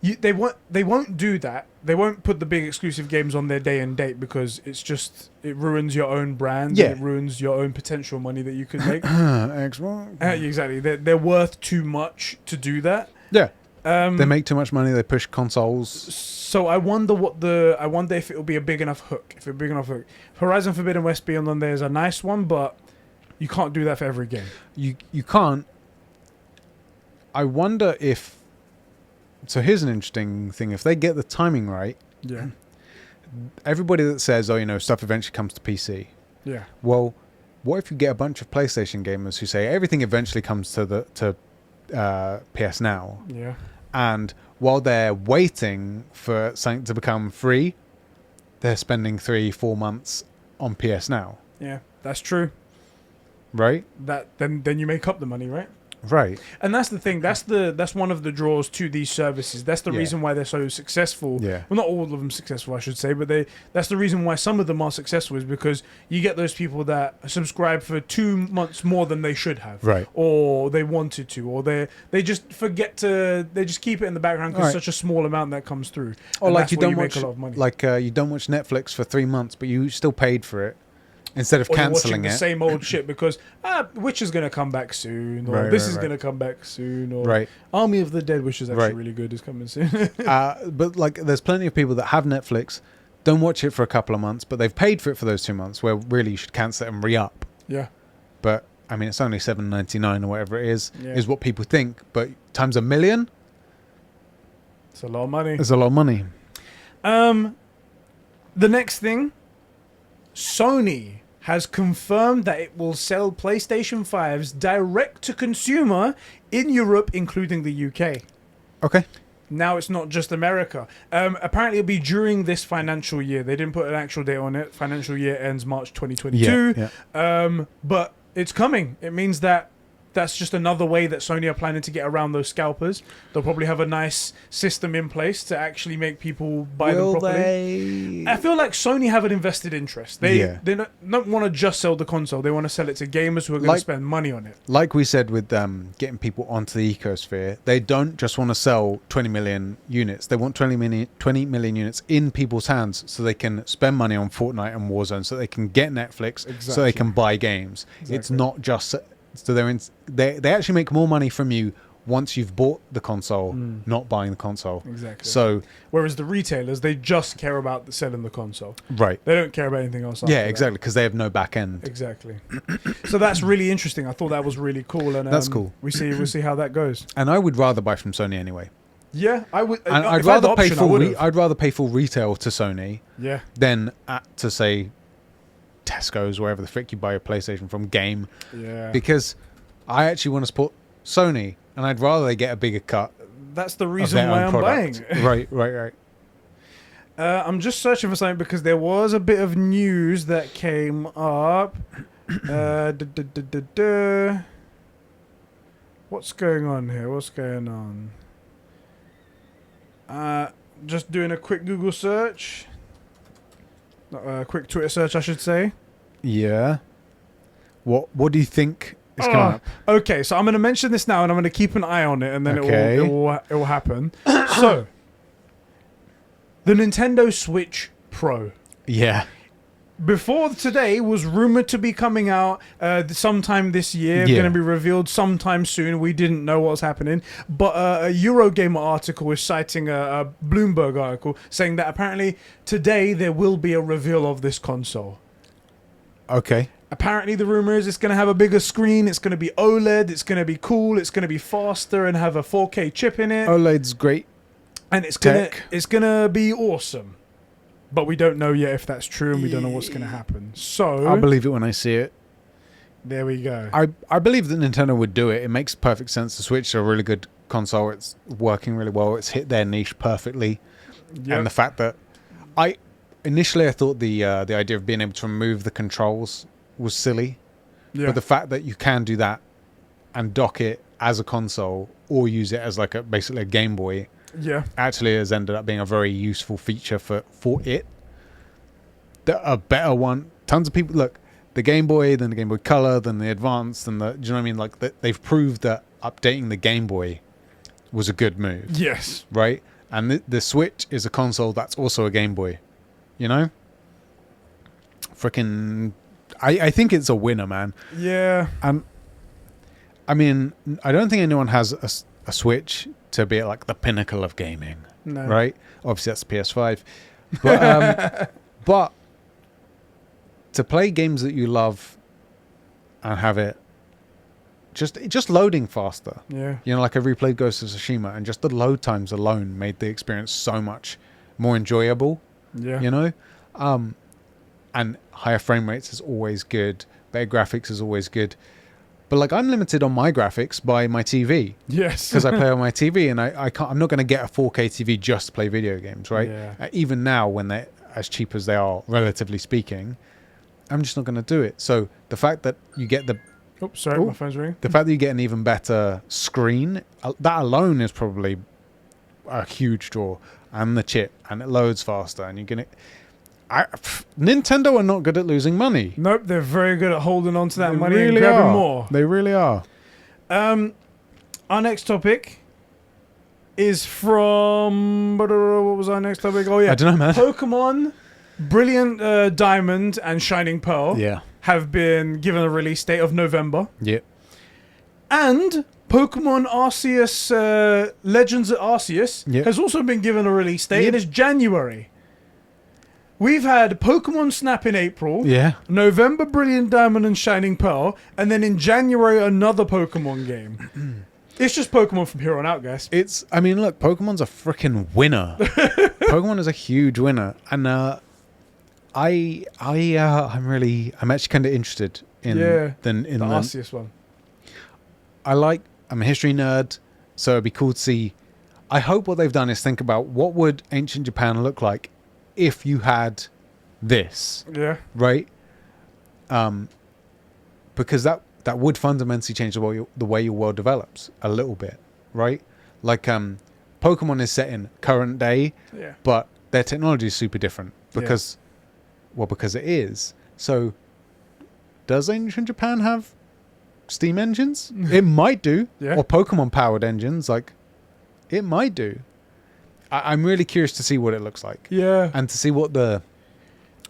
They won't do that. They won't put the big exclusive games on their day and date because it ruins your own brand. Yeah. And it ruins your own potential money that you could make. Xbox. Exactly. They're worth too much to do that. Yeah. They make too much money. They push consoles. So I wonder if it will be a big enough hook. Horizon Forbidden West being on there is a nice one, but you can't do that for every game. You can't. I wonder if. So here's an interesting thing. If they get the timing right, everybody that says, stuff eventually comes to PC. Yeah. Well, what if you get a bunch of PlayStation gamers who say everything eventually comes to PS Now? Yeah. And while they're waiting for something to become free, they're spending 3-4 months on PS Now. Yeah, that's true. Right? Then you make up the money, right? Right. And that's the thing. That's one of the draws to these services. That's the reason why they're so successful. Yeah. Well, not all of them successful, I should say, but that's the reason why some of them are successful is because you get those people that subscribe for 2 months more than they should have. Right. Or they wanted to, or they just forget to, they just keep it in the background because it's such a small amount that comes through. Or like you don't make a lot of money. Like you don't watch Netflix for 3 months, but you still paid for it. Instead of cancelling the same old shit because Witcher's going to come back soon, or this is going to come back soon, or Army of the Dead, which is actually really good, is coming soon. But like, there's plenty of people that have Netflix, don't watch it for a couple of months, but they've paid for it for those 2 months, where really you should cancel it and re-up. Yeah. But I mean, it's only $7.99 or whatever it is what people think. But times 1 million, it's a lot of money. It's a lot of money. The next thing, Sony has confirmed that it will sell PlayStation 5s direct to consumer in Europe, including the UK. Okay. Now it's not just America. Apparently it'll be during this financial year. They didn't put an actual date on it. Financial year ends March 2022. But it's coming. It means that that's just another way that Sony are planning to get around those scalpers. They'll probably have a nice system in place to actually make people buy them properly. I feel like Sony have an invested interest. They don't want to just sell the console. They want to sell it to gamers who are going to spend money on it. Like we said with getting people onto the ecosphere, they don't just want to sell 20 million units. They want 20 million units in people's hands so they can spend money on Fortnite and Warzone, so they can get Netflix, so they can buy games. Exactly. It's not just... So they actually make more money from you once you've bought the console, not buying the console. Exactly. So whereas the retailers, they just care about selling the console. Right. They don't care about anything else. Yeah, exactly, because they have no back end. Exactly. So that's really interesting. I thought that was really cool, and that's cool. We'll see how that goes. And I would rather buy from Sony anyway. Yeah, I would. And I'd rather pay full. I'd rather pay full retail to Sony. Yeah. Than to say Tesco's, wherever the frick you buy your PlayStation from, game. Yeah. Because I actually want to support Sony, and I'd rather they get a bigger cut. That's the reason why I'm buying. Right. I'm just searching for something because there was a bit of news that came up. What's going on here? What's going on? Just doing a quick Google search. A quick Twitter search, I should say. Yeah. What do you think is coming up? Okay, so I'm going to mention this now, and I'm going to keep an eye on it, and then it will happen. So, the Nintendo Switch Pro. Yeah. Before today was rumored to be coming out sometime this year, going to be revealed sometime soon. We didn't know what was happening, but a Eurogamer article is citing a Bloomberg article saying that apparently today there will be a reveal of this console. Okay. Apparently the rumor is it's going to have a bigger screen, it's going to be OLED, it's going to be cool, it's going to be faster and have a 4K chip in it. OLED's great. And it's going to be awesome. But we don't know yet if that's true, and we don't know what's going to happen. So I'll believe it when I see it. There we go. I believe that Nintendo would do it. It makes perfect sense. The Switch is a really good console. It's working really well. It's hit their niche perfectly. Yep. And the fact that initially I thought the idea of being able to remove the controls was silly. Yeah. But the fact that you can do that and dock it as a console or use it as basically a Game Boy. Yeah, actually has ended up being a very useful feature for it. A better one. Tons of people look the Game Boy, then the Game Boy Color, then the Advance, then do you know what I mean? They've proved that updating the Game Boy was a good move. Yes, right. And the Switch is a console that's also a Game Boy. You know, freaking. I think it's a winner, man. Yeah. I mean, I don't think anyone has a Switch to be at the pinnacle of gaming, right? Obviously, that's the PS5, but to play games that you love and have it just loading faster. Yeah, you know, I've replayed Ghost of Tsushima, and just the load times alone made the experience so much more enjoyable. Yeah, you know, and higher frame rates is always good. Better graphics is always good. But I'm limited on my graphics by my TV. Yes. Because I play on my TV, and I can't. I'm not going to get a 4K TV just to play video games, right? Yeah. Even now, when they're as cheap as they are, relatively speaking, I'm just not going to do it. So the fact that you get the... Oops, sorry, my phone's ringing. The fact that you get an even better screen, that alone is probably a huge draw. And the chip, and it loads faster, and you're going to... Nintendo are not good at losing money. Nope, they're very good at holding on to that money and grabbing more. They really are. Our next topic is from... What was our next topic? Oh, yeah. I don't know, man. Pokemon Brilliant Diamond and Shining Pearl have been given a release date of November. Yep. And Pokemon Arceus Legends at Arceus has also been given a release date. It is January. We've had Pokemon Snap in April, November Brilliant Diamond and Shining Pearl, and then in January another Pokemon game. It's just Pokemon from here on out, guys. Look, Pokemon's a freaking winner. Pokemon is a huge winner, and I'm actually kind of interested in the Arceus one. I'm a history nerd, so it'd be cool to see. I hope what they've done is think about what would ancient Japan look like if you had this, right? Because that would fundamentally change the way your world develops a little bit, right? Like Pokemon is set in current day, but their technology is super different because it is. So does ancient Japan have steam engines? It might do. Or Pokemon powered engines, like it might do. I'm really curious to see what it looks like. And to see what the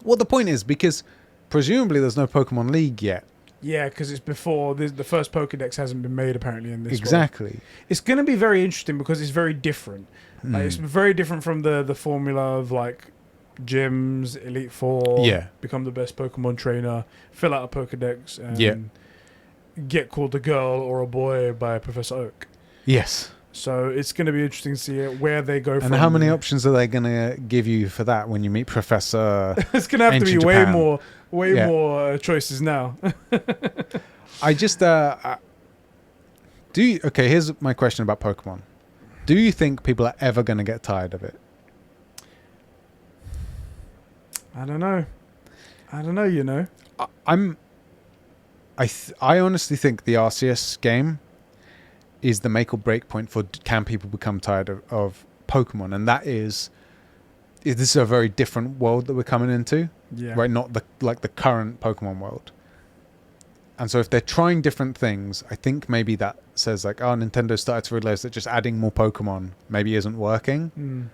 point is, because presumably there's no Pokemon League yet. Yeah, because it's before the first Pokedex hasn't been made apparently in this. Exactly. World. It's going to be very interesting because it's very different. Like, it's very different from the formula of like gyms, Elite Four, become the best Pokemon trainer, fill out a Pokedex, and get called a girl or a boy by Professor Oak. Yes. So it's going to be interesting to see where they go from. And how many options are they going to give you for that when you meet Professor? It's going to have to be Japan. way more choices now. I just okay, here's my question about Pokemon. Do you think people are ever going to get tired of it? I don't know, you know. I honestly think the Arceus game is the make or break point for can people become tired of Pokemon, and that is this is a very different world that we're coming into, right? Not the current Pokemon world. And so if they're trying different things, I think maybe that says like, oh, Nintendo started to realize that just adding more Pokemon maybe isn't working.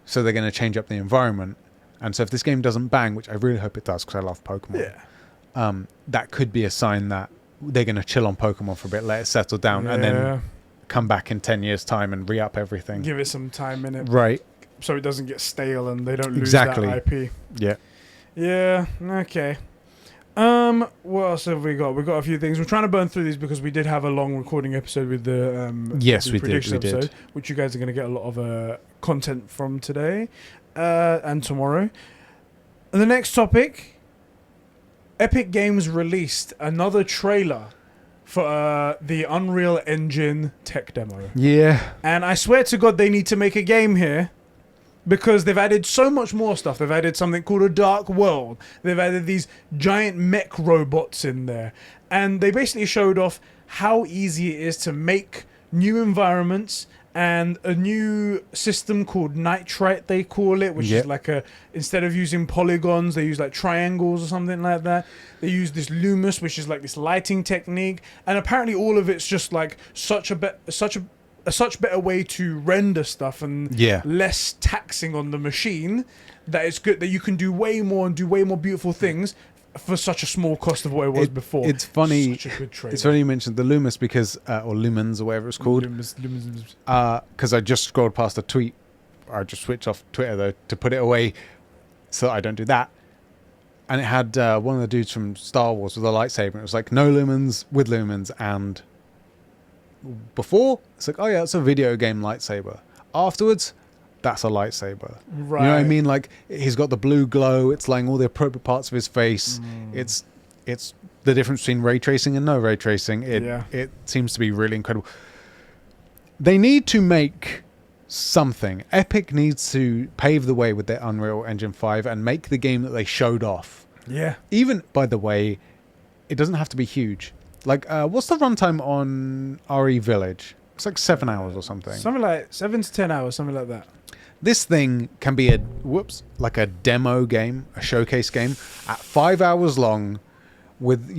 So they're going to change up the environment. And so if this game doesn't bang, which I really hope it does because I love Pokemon, that could be a sign that they're going to chill on Pokemon for a bit, let it settle down, and then come back in 10 years' time and re-up everything. Give it some time in it. Right. So it doesn't get stale and they don't lose that IP. Yeah. Yeah, okay. What else have we got? We've got a few things. We're trying to burn through these because we did have a long recording episode with the we did, which you guys are going to get a lot of content from today and tomorrow. And the next topic, Epic Games released another trailer for the Unreal Engine tech demo. Yeah. And I swear to God, they need to make a game here. Because they've added so much more stuff. They've added something called a dark world. They've added these giant mech robots in there. And they basically showed off how easy it is to make new environments and a new system called Nitrite, they call it, which is like instead of using polygons, they use like triangles or something like that. They use this Lumus, which is like this lighting technique. And apparently all of it's just like such a better way to render stuff and less taxing on the machine, that it's good that you can do way more and do way more beautiful things for such a small cost of what it was before. It's funny. Such a good trailer. It's funny you mentioned the Lumus because, or Lumens or whatever it's called. Lumens. Because I just scrolled past a tweet. I just switched off Twitter though to put it away so that I don't do that. And it had one of the dudes from Star Wars with a lightsaber. It was like no lumens with lumens, and before it's like, oh yeah, it's a video game lightsaber. Afterwards, that's a lightsaber. Right. You know what I mean? Like he's got the blue glow. It's like all the appropriate parts of his face. It's the difference between ray tracing and no ray tracing. It seems to be really incredible. They need to make something. Epic needs to pave the way with their Unreal Engine 5 and make the game that they showed off. Yeah. Even, by the way, it doesn't have to be huge. Like, what's the runtime on RE Village? It's like 7 hours or something. Something like 7 to 10 hours, something like that. This thing can be like a demo game, a showcase game at 5 hours long with,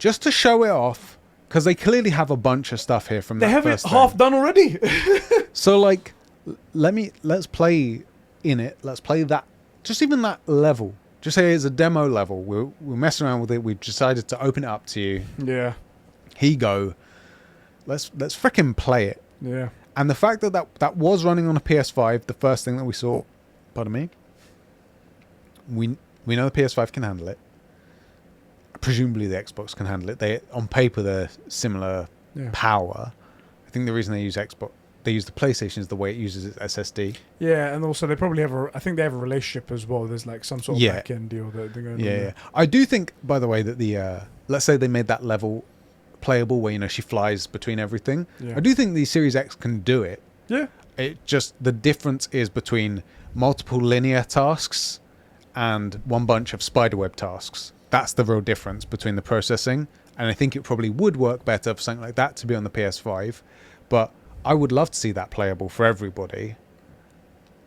just to show it off, because they clearly have a bunch of stuff here from that first thing. They have it half done already. So, like, let's play in it. Let's play that, just even that level. Just say it's a demo level. We're messing around with it. We've decided to open it up to you. Yeah. Here you go. Let's frickin' play it. Yeah. And the fact that was running on a PS5, the first thing that we saw, pardon me, we know the PS5 can handle it. Presumably the Xbox can handle it. On paper they're similar power. I think the reason they use the PlayStation is the way it uses its SSD. Yeah, and also they probably have I think they have a relationship as well. There's like some sort of back-end deal that they're going to do. Yeah. I do think, by the way, that the let's say they made that level playable where she flies between everything. I do think the Series X can do it. Yeah. It just, the difference is between multiple linear tasks and one bunch of spiderweb tasks. That's the real difference between the processing. And I think it probably would work better for something like that to be on the PS5. But I would love to see that playable for everybody,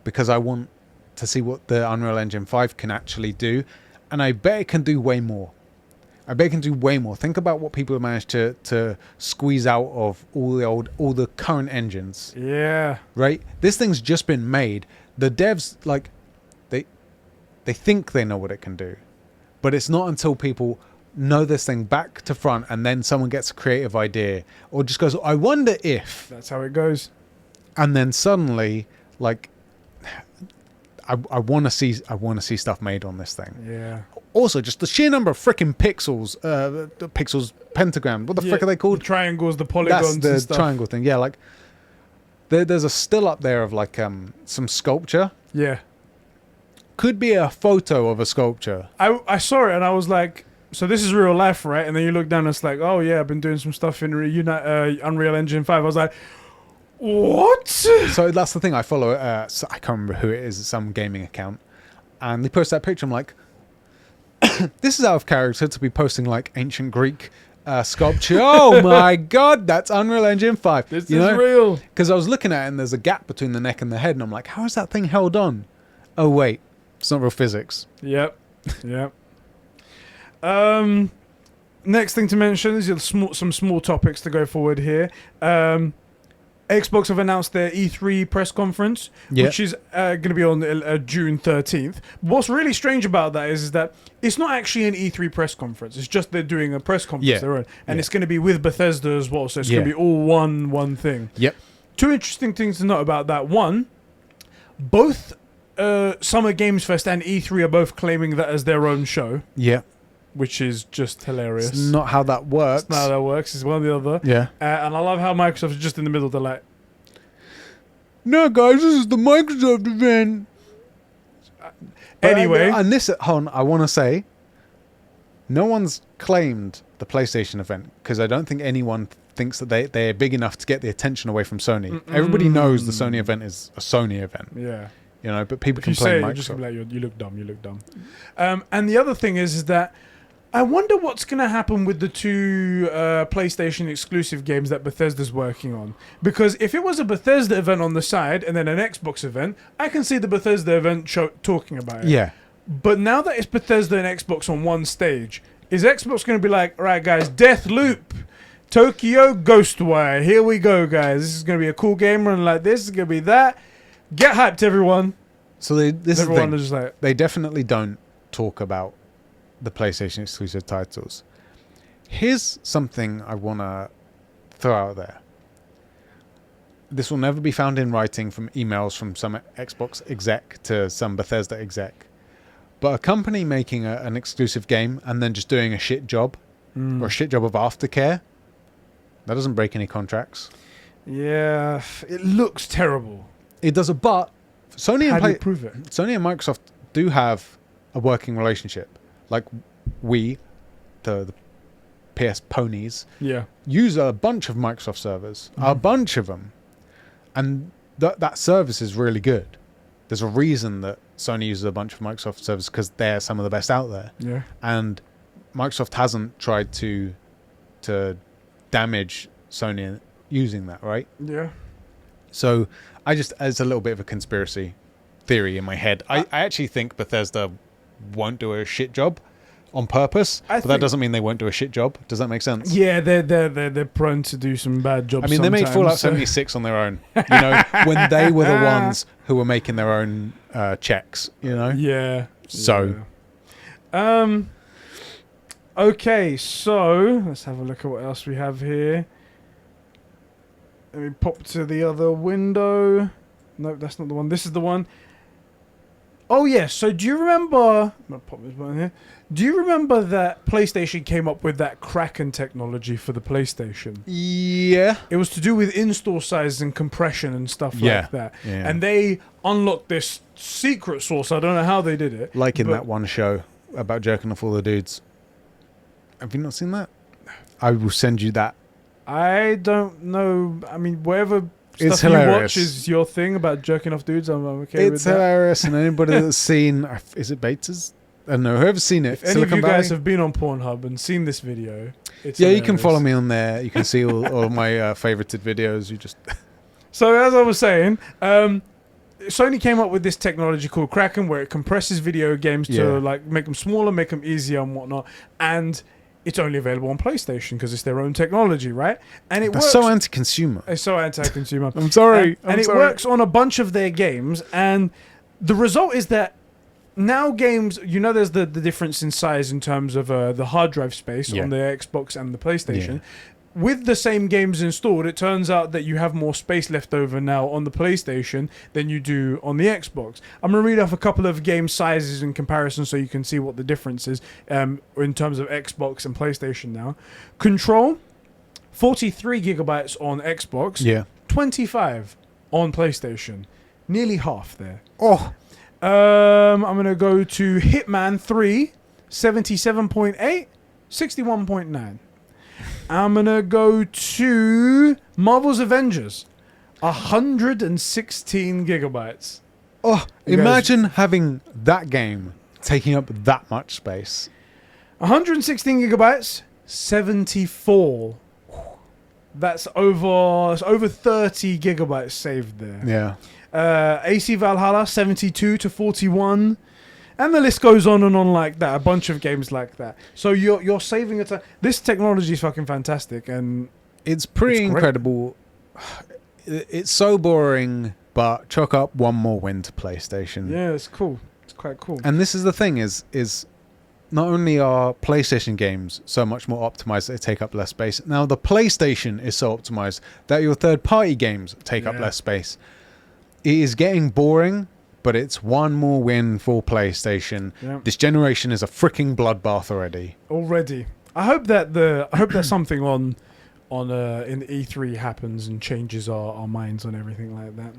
because I want to see what the Unreal Engine 5 can actually do. And I bet it can do way more. Think about what people have managed to squeeze out of all the current engines. Yeah. Right? This thing's just been made. The devs, like, they think they know what it can do. But it's not until people know this thing back to front and then someone gets a creative idea or just goes, I wonder if. That's how it goes. And then suddenly, like, I want to see stuff made on this thing. Yeah. Also, just the sheer number of freaking pixels, pentagram. What the frick are they called? The triangles, the polygons. That's the and stuff. triangle thing. Yeah, like there's a still up there of like some sculpture. Yeah. Could be a photo of a sculpture. I saw it and I was like, so this is real life, right? And then you look down and it's like, oh yeah, I've been doing some stuff in Unreal Engine 5. I was like, what? So that's the thing. I follow I can't remember who it is. It's some gaming account, and they post that picture. I'm like, this is out of character to be posting like ancient Greek sculpture. Oh my god, that's Unreal Engine 5. This is real. Because I was looking at it and there's a gap between the neck and the head, and I'm like, how is that thing held on? Oh wait, it's not real physics. Yep. Next thing to mention is some small topics to go forward here. Xbox have announced their E3 press conference, which is going to be on June 13th. What's really strange about that is that it's not actually an E3 press conference. It's just they're doing a press conference their own. And it's going to be with Bethesda as well. So it's going to be all one thing. Yep. Two interesting things to note about that. One, both Summer Games Fest and E3 are both claiming that as their own show. Yeah. Which is just hilarious. It's not how that works. It's not how that works. It's one or the other. Yeah. And I love how Microsoft is just in the middle. They're like, no, guys, this is the Microsoft event. Anyway. And this, hold on, I want to say, no one's claimed the PlayStation event because I don't think anyone thinks that they're big enough to get the attention away from Sony. Everybody knows the Sony event is a Sony event. Yeah. You know, but people If you complain say it, Microsoft. you're just gonna be like, you look dumb, you look dumb. And the other thing is that I wonder what's going to happen with the two PlayStation exclusive games that Bethesda's working on. Because if it was a Bethesda event on the side and then an Xbox event, I can see the Bethesda event talking about it. Yeah. But now that it's Bethesda and Xbox on one stage, is Xbox going to be like, all right, guys, Deathloop, Tokyo Ghostwire, here we go, guys. This is going to be a cool game run like this. It's going to be that. Get hyped, everyone. So this everyone is is like, they definitely don't talk about the PlayStation exclusive titles. Here's something I want to throw out there. This will never be found in writing from emails from some Xbox exec to some Bethesda exec. But a company making an exclusive game and then just doing a shit job or a shit job of aftercare, that doesn't break any contracts. yeah, it looks terrible. It does, but Sony How and do you prove it? Sony and Microsoft do have a working relationship. Like we, the PS ponies, use a bunch of Microsoft servers, a bunch of them, and that service is really good. There's a reason that Sony uses a bunch of Microsoft servers because they're some of the best out there. Yeah, and Microsoft hasn't tried to damage Sony using that, right? Yeah. So it's a little bit of a conspiracy theory in my head. I actually think Bethesda won't do a shit job on purpose, but that doesn't mean they won't do a shit job. Does that make sense? Yeah, they're prone to do some bad jobs. I mean, they made Fallout 76 on their own. You know, when they were the ones who were making their own checks. You know. Yeah. So. Yeah. Okay, so let's have a look at what else we have here. Let me pop to the other window. Nope, that's not the one. This is the one. Oh, yes. So do you remember... I'm going to pop this button here. Do you remember that PlayStation came up with that Kraken technology for the PlayStation? Yeah. It was to do with install size and compression and stuff like that. Yeah. And they unlocked this secret source. I don't know how they did it. Like in that one show about jerking off all the dudes. Have you not seen that? I will send you that. I don't know. I mean, whatever... It's stuff hilarious. You watch is your thing about jerking off dudes. I'm okay with that. It's hilarious, and anybody that's seen, is it betas? I don't know. Whoever's seen it, If any Silicon of you guys Valley? have been on Pornhub and seen this video, it's Yeah, you can hilarious. follow me on there. You can see all of my favorited videos. You just So as I was saying, Sony came up with this technology called Kraken, where it compresses video games to like make them smaller, make them easier, and whatnot. And it's only available on PlayStation because it's their own technology, right? And it that's works. so anti-consumer. It's so anti-consumer. I'm sorry. And it works on a bunch of their games, and the result is that now games, there's the difference in size in terms of the hard drive space on the Xbox and the PlayStation. Yeah. With the same games installed, it turns out that you have more space left over now on the PlayStation than you do on the Xbox. I'm going to read off a couple of game sizes in comparison so you can see what the difference is in terms of Xbox and PlayStation now. Control, 43 gigabytes on Xbox, 25 on PlayStation. Nearly half there. Oh, I'm going to go to Hitman 3, 77.8, 61.9. I'm going to go to Marvel's Avengers, 116 gigabytes. oh! Imagine having that game taking up that much space. 116 gigabytes, 74. That's over 30 gigabytes saved there. Yeah. AC Valhalla, 72 to 41. And the list goes on and on like that. A bunch of games like that. So you're saving a time. This technology is fucking fantastic, and It's pretty It's great. incredible. It's so boring, but chalk up one more win to PlayStation. yeah, it's cool. It's quite cool. And this is the thing: is not only are PlayStation games so much more optimized that they take up less space. Now the PlayStation is so optimized that your third-party games take up less space. It is getting boring, but it's one more win for PlayStation. Yeah. This generation is a freaking bloodbath already. Already, I hope that something on in the E3 happens and changes our minds on everything like that.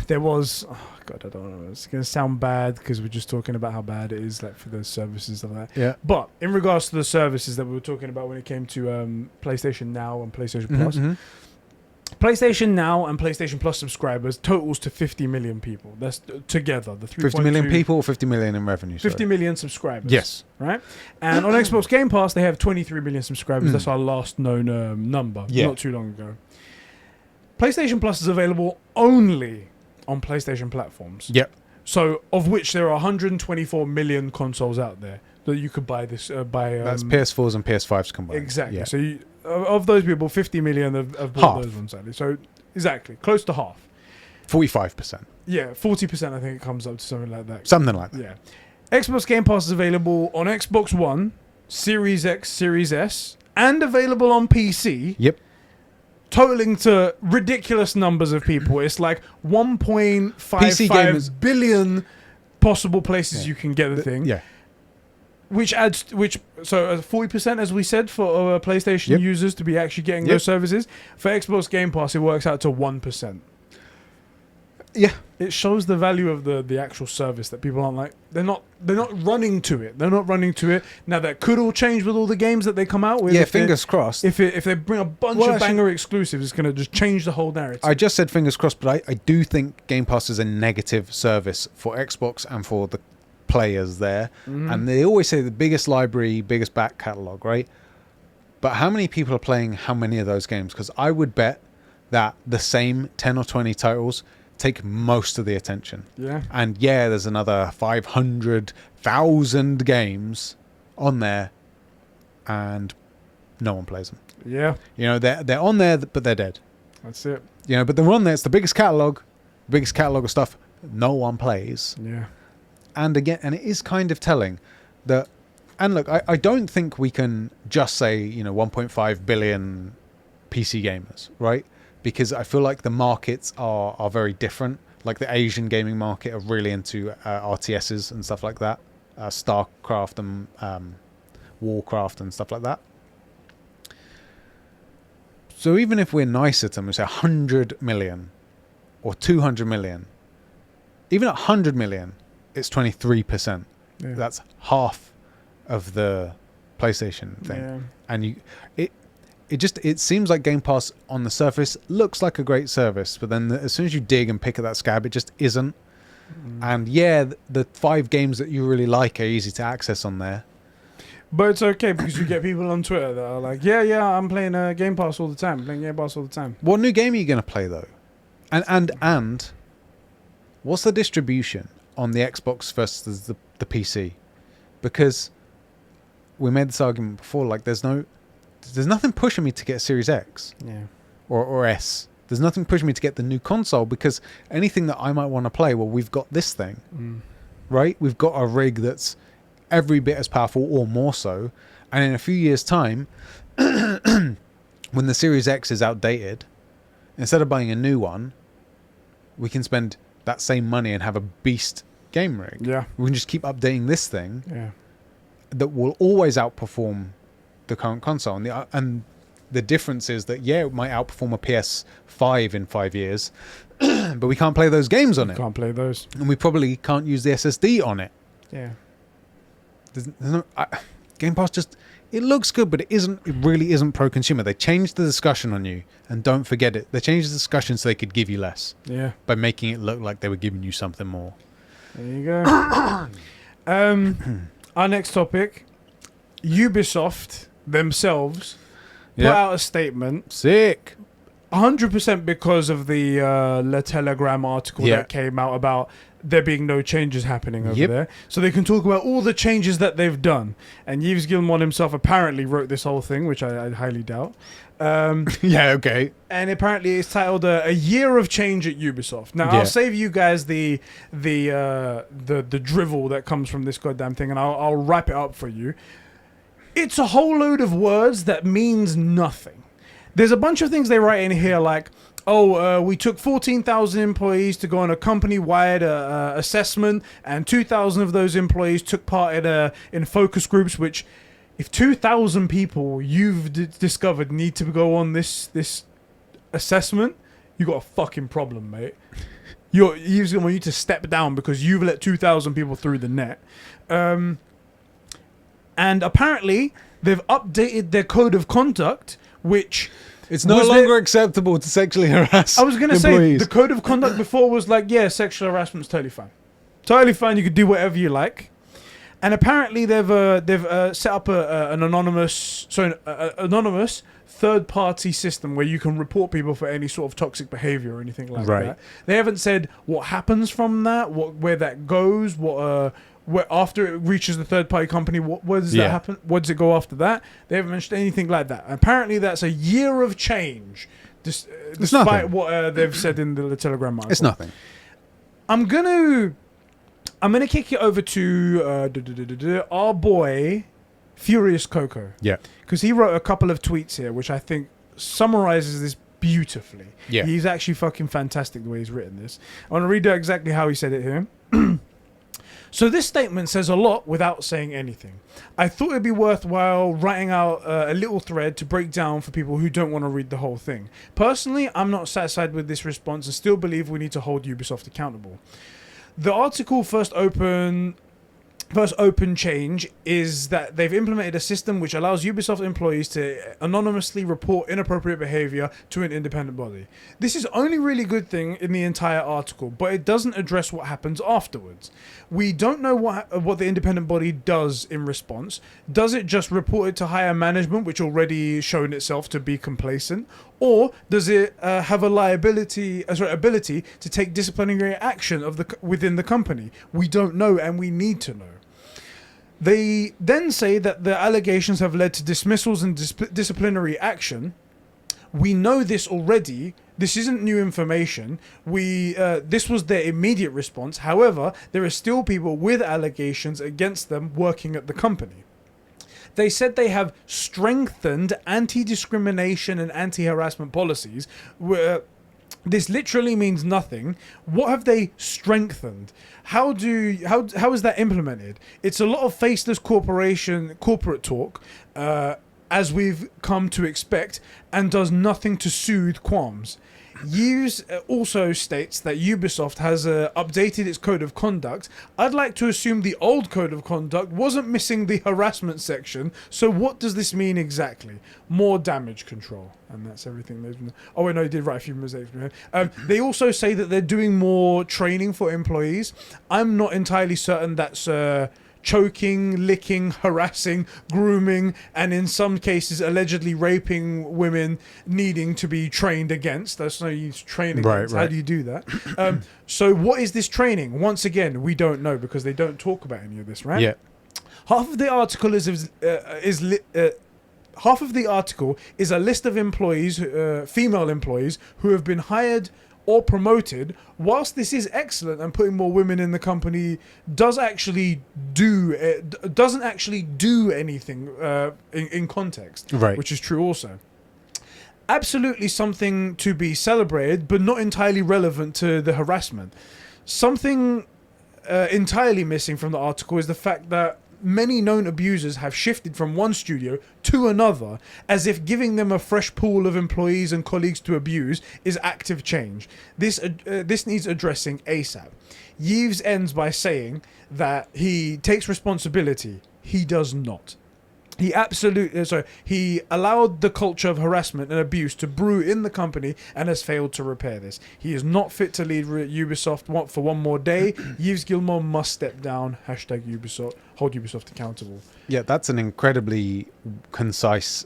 There was, oh God, I don't know. It's gonna sound bad because we're just talking about how bad it is, like for the services of that. Yeah. But in regards to the services that we were talking about when it came to PlayStation Now and PlayStation Plus, PlayStation Now and PlayStation Plus subscribers totals to 50 million people. That's together the 50 million people or 50 million in revenue? 50 million subscribers. Yes. Right? And on Xbox Game Pass, they have 23 million subscribers. That's our last known number, not too long ago. PlayStation Plus is available only on PlayStation platforms. Yep. So, of which there are 124 million consoles out there that you could buy this by. That's PS4s and PS5s combined. Exactly. Yeah. So, of those people, 50 million have bought those ones. Sadly. So, exactly, close to half. 45%. Yeah, 40%. I think it comes up to something like that. Something like that. Yeah. Xbox Game Pass is available on Xbox One, Series X, Series S, and available on PC. Yep. Totaling to ridiculous numbers of people. It's like 1.55 billion possible places you can get the thing. Yeah. So 40%, as we said, for PlayStation users to be actually getting those services. For Xbox Game Pass, it works out to 1%. Yeah. It shows the value of the actual service, that people aren't like, they're not running to it. They're not running to it. Now that could all change with all the games that they come out with. Yeah, fingers crossed. If they bring a bunch of banger exclusives, it's going to just change the whole narrative. I just said fingers crossed, but I do think Game Pass is a negative service for Xbox and for the players there. And they always say the biggest library, biggest back catalogue, right? But how many people are playing how many of those games? Because I would bet that the same 10 or 20 titles take most of the attention. Yeah. And there's another 500,000 games on there and no one plays them. Yeah. They're on there, but they're dead. That's it. But they're on there. It's the biggest catalog of stuff no one plays. Yeah. And again, and it is kind of telling that, and look, I don't think we can just say, 1.5 billion PC gamers, right? Because I feel like the markets are very different. Like the Asian gaming market are really into RTSs and stuff like that. StarCraft and Warcraft and stuff like that. So even if we're nicer to them, we say 100 million or 200 million, even at 100 million, it's 23%. Yeah. That's half of the PlayStation thing. Yeah. And it seems like Game Pass on the surface looks like a great service, but then as soon as you dig and pick at that scab, it just isn't. And yeah, the 5 games that you really like are easy to access on there. But it's okay because you get people on Twitter that are like, yeah, I'm playing Game Pass all the time. Playing Game Pass all the time. What new game are you going to play though? And what's the distribution on the Xbox versus the PC? Because we made this argument before. Like, there's nothing pushing me to get Series X, or S. There's nothing pushing me to get the new console because anything that I might want to play, well, we've got this thing, right? We've got a rig that's every bit as powerful or more so. And in a few years' time, when the Series X is outdated, instead of buying a new one, we can spend that same money and have a beast game rig. Yeah. We can just keep updating this thing that will always outperform the current console. And the difference is that, it might outperform a PS5 in 5 years, but we can't play those games on it. Can't play those. And we probably can't use the SSD on it. Yeah. There's no... Game Pass just... It looks good, but it really isn't pro-consumer. They changed the discussion on you, and don't forget it. They changed the discussion so they could give you less. Yeah. By making it look like they were giving you something more. There you go. Our next topic, Ubisoft themselves put out a statement. Sick. 100% because of the Le Telegram article that came out about there being no changes happening over there. So they can talk about all the changes that they've done. And Yves Guillemot himself apparently wrote this whole thing, which I highly doubt. Okay. And apparently it's titled A Year of Change at Ubisoft. Now, I'll save you guys the drivel that comes from this goddamn thing, and I'll wrap it up for you. It's a whole load of words that means nothing. There's a bunch of things they write in here like, we took 14,000 employees to go on a company-wide assessment, and 2,000 of those employees took part in focus groups, which, if 2,000 people you've discovered need to go on this assessment, you got a fucking problem, mate. You're going to need to step down because you've let 2,000 people through the net. And apparently, they've updated their code of conduct, which... It's no longer acceptable to sexually harass. I was going to say, the code of conduct before was like, sexual harassment's totally fine. Totally fine, you could do whatever you like. And apparently they've set up an anonymous third-party system where you can report people for any sort of toxic behavior or anything like that. They haven't said what happens from that, where that goes, where after it reaches the third-party company, what does that happen? What does it go after that? They haven't mentioned anything like that. Apparently, that's a year of change, despite what they've said in the Telegram article. It's nothing. I'm gonna kick it over to our boy Furious Coco. Yeah, because he wrote a couple of tweets here, which I think summarizes this beautifully. Yeah, he's actually fucking fantastic the way he's written this. I want to read out exactly how he said it here. So this statement says a lot without saying anything. I thought it'd be worthwhile writing out a little thread to break down for people who don't want to read the whole thing. Personally, I'm not satisfied with this response and still believe we need to hold Ubisoft accountable. The article first open change is that they've implemented a system which allows Ubisoft employees to anonymously report inappropriate behavior to an independent body. This is the only really good thing in the entire article, but it doesn't address what happens afterwards. We don't know what the independent body does in response. Does it just report it to higher management, which already shown itself to be complacent? Or does it have a ability to take disciplinary action within the company? We don't know, and we need to know. They then say that the allegations have led to dismissals and disciplinary action. We know this already. This isn't new information. This was their immediate response. However, there are still people with allegations against them working at the company. They said they have strengthened anti-discrimination and anti-harassment policies. This literally means nothing. What have they strengthened? How is that implemented? It's a lot of faceless corporate talk. as we've come to expect, and does nothing to soothe qualms. Yves also states that Ubisoft has updated its code of conduct. I'd like to assume the old code of conduct wasn't missing the harassment section, so what does this mean exactly? More damage control. And that's everything they've been... Oh, wait, no, they did write a few mistakes. They also say that they're doing more training for employees. I'm not entirely certain that's... choking, licking, harassing, grooming, and in some cases allegedly raping women needing to be trained against. That's no use training against. How do you do that? So what is this training? Once again, we don't know because they don't talk about any of this, right? Yeah. Half of the article half of the article is a list of employees, female employees, who have been hired or promoted. Whilst this is excellent and putting more women in the company doesn't actually do anything in context, right? Which is true also. Absolutely something to be celebrated, but not entirely relevant to the harassment. Something entirely missing from the article is the fact that many known abusers have shifted from one studio to another, as if giving them a fresh pool of employees and colleagues to abuse is active change. This needs addressing ASAP. Yves ends by saying that he takes responsibility. He does not. He allowed the culture of harassment and abuse to brew in the company and has failed to repair this. He is not fit to lead Ubisoft for one more day. Yves Guillemot must step down. Hashtag Ubisoft. Hold Ubisoft accountable. Yeah, that's an incredibly concise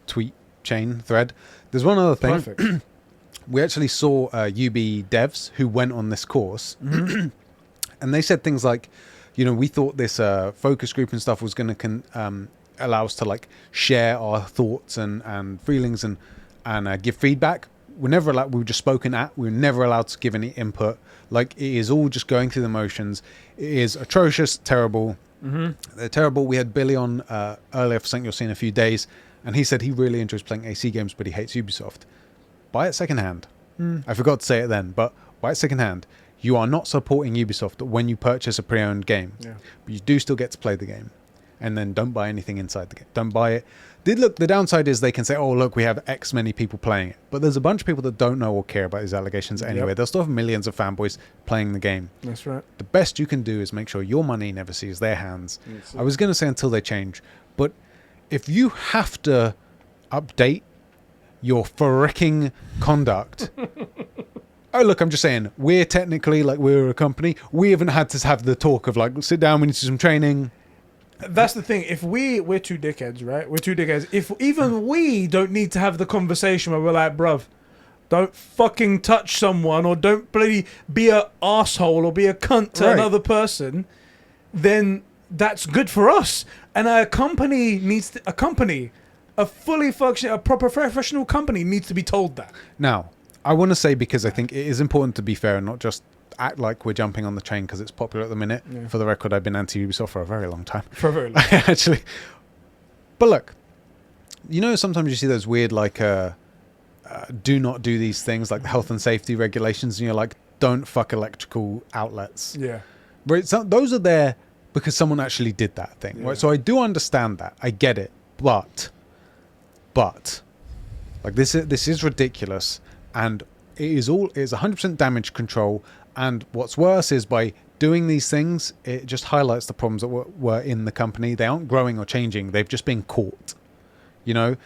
tweet chain thread. There's one other thing. Perfect. We actually saw UB devs who went on this course, and they said things like, you know, we thought this focus group and stuff was going to allow us to like share our thoughts and feelings and give feedback. We're never allowed. We were just spoken at. We were never allowed to give any input. Like, it is all just going through the motions. It is atrocious, terrible. They're terrible. We had Billy on earlier for something you'll see in a few days, and he said he really enjoys playing AC games, but he hates Ubisoft. Buy it secondhand. I forgot to say it then, but buy it secondhand. You are not supporting Ubisoft when you purchase a pre-owned game. Yeah. But you do still get to play the game. And then don't buy anything inside the game. Don't buy it. The downside is they can say, oh, look, we have X many people playing it. But there's a bunch of people that don't know or care about these allegations anyway. Yep. They'll still have millions of fanboys playing the game. That's right. The best you can do is make sure your money never sees their hands. I was going to say until they change. But if you have to update your fricking conduct... Oh, look, I'm just saying, we're technically, like, we're a company. We haven't had to have the talk of, like, sit down, we need to do some training. That's the thing. If we're two dickheads, right? We're two dickheads. If even we don't need to have the conversation where we're like, bruv, don't fucking touch someone, or don't bloody be a asshole or be a cunt to another person, then that's good for us. And a company needs to, a fully functioning, a proper professional company needs to be told that. Now, I want to say, because I think it is important to be fair and not just act like we're jumping on the train because it's popular at the minute. Yeah. For the record, I've been anti-Ubisoft for a very long time. For a very long time. Actually. But look, you know, sometimes you see those weird, like, do not do these things, like the health and safety regulations, and you're like, don't fuck electrical outlets. Yeah. Right? So those are there because someone actually did that thing. Yeah. Right? So I do understand that. I get it. But, like, this is ridiculous. And it is 100% damage control. And what's worse is, by doing these things, it just highlights the problems that were in the company. They aren't growing or changing. They've just been caught, you know?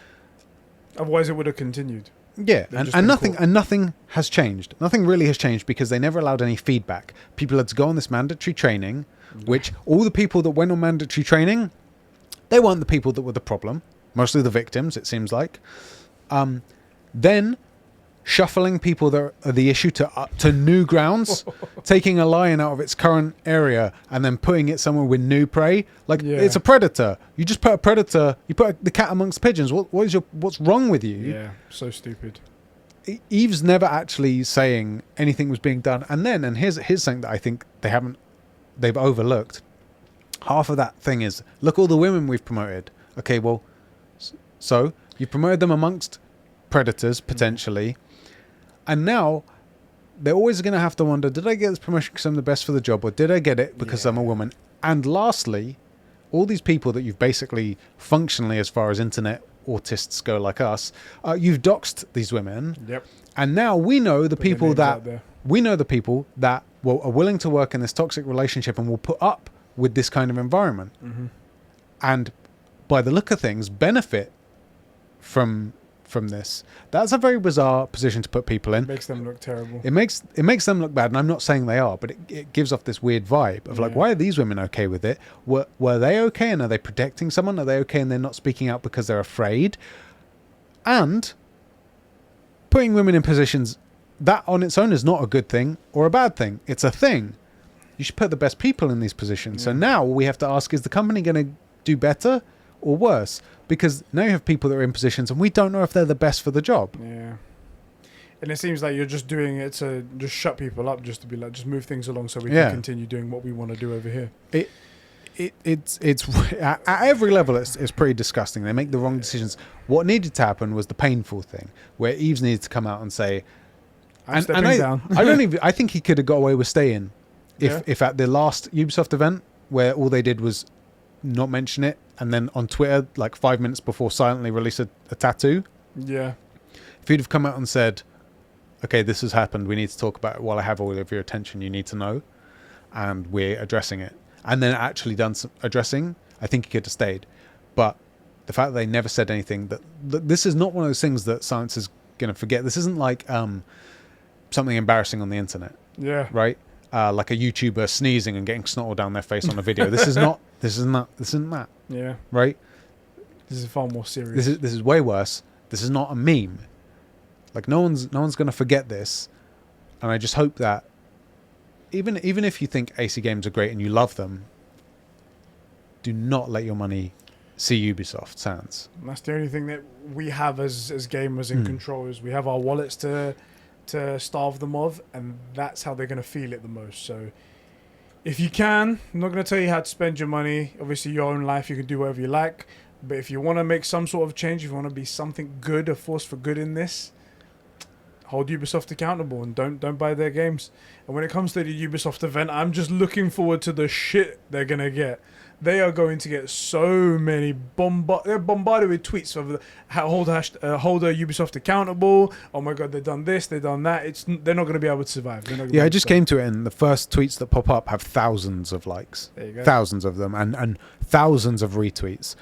Otherwise it would have continued. Yeah. And nothing has changed. Nothing really has changed because they never allowed any feedback. People had to go on this mandatory training, which all the people that went on mandatory training, they weren't the people that were the problem. Mostly the victims, it seems like. Then shuffling people that are the issue to new grounds, taking a lion out of its current area and then putting it somewhere with new prey. Like, it's a predator. You just put a predator, you put the cat amongst pigeons. What's wrong with you? Yeah, so stupid. Eve's never actually saying anything was being done. And here's something that I think they've overlooked. Half of that thing is, look, all the women we've promoted. Okay, well, so you promoted them amongst predators, potentially. And now they're always going to have to wonder, did I get this promotion because I'm the best for the job, or did I get it because I'm a woman? And lastly, all these people that you've basically functionally, as far as internet autists go like us, you've doxed these women. Yep. And now we know the Put their people names that out there. are willing to work in this toxic relationship and will put up with this kind of environment. Mm-hmm. And by the look of things, benefit from this. That's a very bizarre position to put people in. Makes them look terrible. It makes them look bad, and I'm not saying they are, but it gives off this weird vibe of like, why are these women okay with it? Were they okay, and are they protecting someone? Are they okay, and they're not speaking out because they're afraid? And putting women in positions, that on its own is not a good thing or a bad thing. It's a thing. You should put the best people in these positions. So now we have to ask, is the company going to do better or worse? Because now you have people that are in positions and we don't know if they're the best for the job. Yeah. And it seems like you're just doing it to just shut people up, just to be like, just move things along so we can continue doing what we want to do over here. It's at every level it's pretty disgusting. They make the wrong decisions. What needed to happen was the painful thing, where Eves needed to come out and say, I'm stepping down. I think he could have got away with staying if at the last Ubisoft event where all they did was not mention it, and then on Twitter, like 5 minutes before, silently release a tattoo. Yeah. If he'd have come out and said, okay, this has happened, we need to talk about it while I have all of your attention, you need to know, and we're addressing it, and then actually done some addressing, I think he could have stayed. But the fact that they never said anything, that this is not one of those things that science is going to forget. This isn't like something embarrassing on the internet. Yeah. Right? Like a YouTuber sneezing and getting snot all down their face on a video. This isn't that. Yeah. Right? This is far more serious. This is way worse. This is not a meme. Like no one's going to forget this, and I just hope that even if you think AC games are great and you love them, do not let your money see Ubisoft's hands. That's the only thing that we have as gamers and controllers. We have our wallets to starve them of, and that's how they're going to feel it the most. So if you can, I'm not going to tell you how to spend your money. Obviously, your own life, you can do whatever you like. But if you want to make some sort of change, if you want to be something good, a force for good in this, hold Ubisoft accountable and don't buy their games. And when it comes to the Ubisoft event, I'm just looking forward to the shit they're going to get. They are going to get so many they're bombarded with tweets of hold Ubisoft accountable. Oh my god, they've done this, they've done that. They're not going to be able to survive. Yeah, I just came to it, and the first tweets that pop up have thousands of likes, there you go. Thousands of them, and thousands of retweets.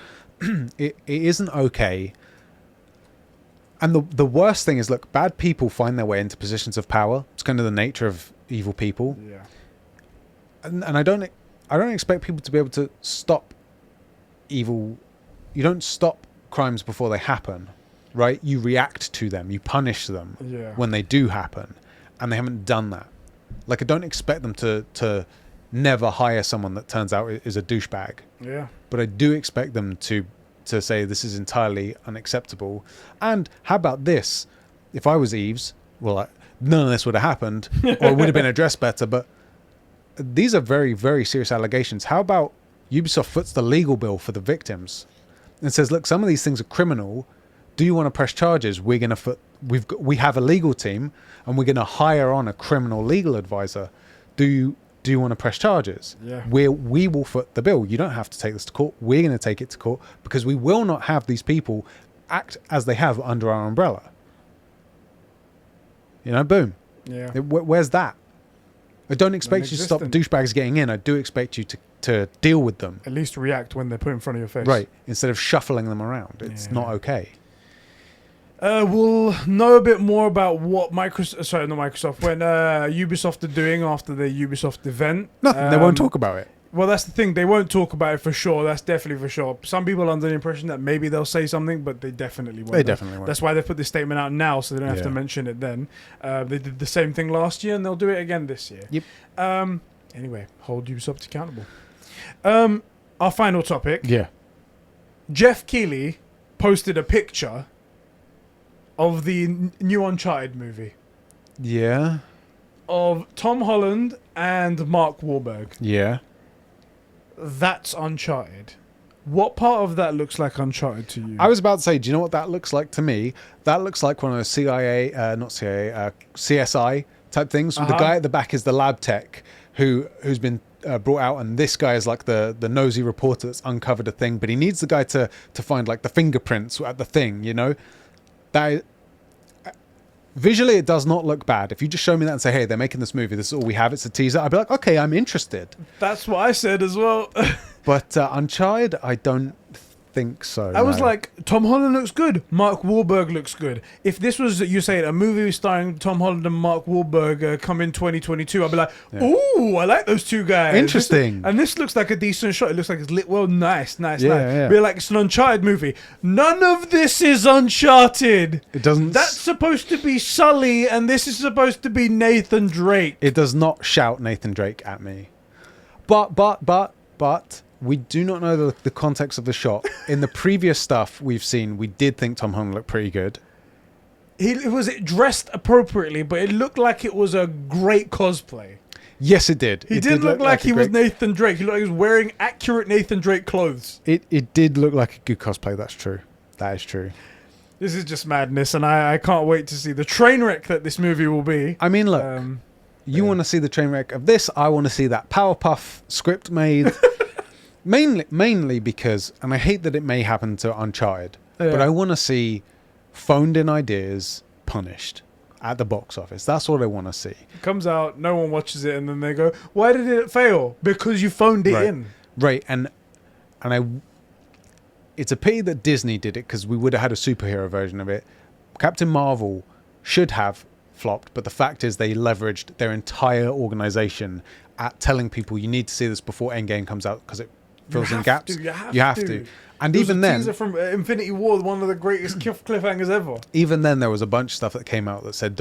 It isn't okay. And the worst thing is, look, bad people find their way into positions of power. It's kind of the nature of evil people. Yeah. And I don't expect people to be able to stop evil. You don't stop crimes before they happen, right? You react to them. You punish them when they do happen. And they haven't done that. Like, I don't expect them to never hire someone that turns out is a douchebag. Yeah. But I do expect them to say this is entirely unacceptable. And how about this? If I was Eves, well, none of this would have happened, or it would have been addressed better. But these are very, very serious allegations. How about Ubisoft foots the legal bill for the victims and says, look, some of these things are criminal. Do you want to press charges? We have a legal team, and we're going to hire on a criminal legal advisor. Do you want to press charges? Yeah. We will foot the bill. You don't have to take this to court. We're going to take it to court because we will not have these people act as they have under our umbrella. You know, boom. Yeah. Where's that? I don't expect you to stop douchebags getting in. I do expect you to deal with them. At least react when they're put in front of your face. Right. Instead of shuffling them around. It's not okay. We'll know a bit more about what Ubisoft are doing after the Ubisoft event. Nothing. They won't talk about it. Well, that's the thing. They won't talk about it for sure. That's definitely for sure. Some people are under the impression that maybe they'll say something, but they definitely won't. They definitely won't. That's why they put this statement out now, so they don't have to mention it then. They did the same thing last year, and they'll do it again this year. Yep. Anyway, hold Ubisoft accountable. Our final topic. Yeah. Jeff Keighley posted a picture of the new Uncharted movie. Yeah. Of Tom Holland and Mark Wahlberg. Yeah. That's Uncharted. What part of that looks like Uncharted to you? I was about to say, do you know what that looks like to me? That looks like one of those CSI type things. The guy at the back is the lab tech who's been brought out, and this guy is like the nosy reporter that's uncovered a thing, but he needs the guy to find like the fingerprints at the thing, you know. That visually it does not look bad. If you just show me that and say, hey, they're making this movie, this is all we have, it's a teaser, I'd be like, okay, I'm interested. That's what I said as well. But Uncharted, I don't think so. I was like, Tom Holland looks good. Mark Wahlberg looks good. If this was, you say, a movie starring Tom Holland and Mark Wahlberg come in 2022, I'd be like, ooh, I like those two guys. Interesting. This looks like a decent shot. It looks like it's lit well. Nice. Yeah. Be like, it's an Uncharted movie. None of this is Uncharted. It doesn't. That's supposed to be Sully, and this is supposed to be Nathan Drake. It does not shout Nathan Drake at me. But we do not know the context of the shot. In the previous stuff we've seen, we did think Tom Holland looked pretty good. He was dressed appropriately, but it looked like it was a great cosplay. Yes, it did. He did look like he was Nathan Drake. He looked like he was wearing accurate Nathan Drake clothes. It did look like a good cosplay. That's true. That is true. This is just madness, and I can't wait to see the train wreck that this movie will be. I mean, look, you want to see the train wreck of this. I want to see that Powerpuff script made. Mainly because, and I hate that it may happen to Uncharted, but I want to see phoned-in ideas punished at the box office. That's what I want to see. It comes out, no one watches it, and then they go, "Why did it fail? Because you phoned it in." Right, it's a pity that Disney did it, because we would have had a superhero version of it. Captain Marvel should have flopped, but the fact is they leveraged their entire organization at telling people you need to see this before Endgame comes out because it fills in gaps. You have to. And there even then, teaser from Infinity War, one of the greatest cliffhangers ever. Even then, there was a bunch of stuff that came out that said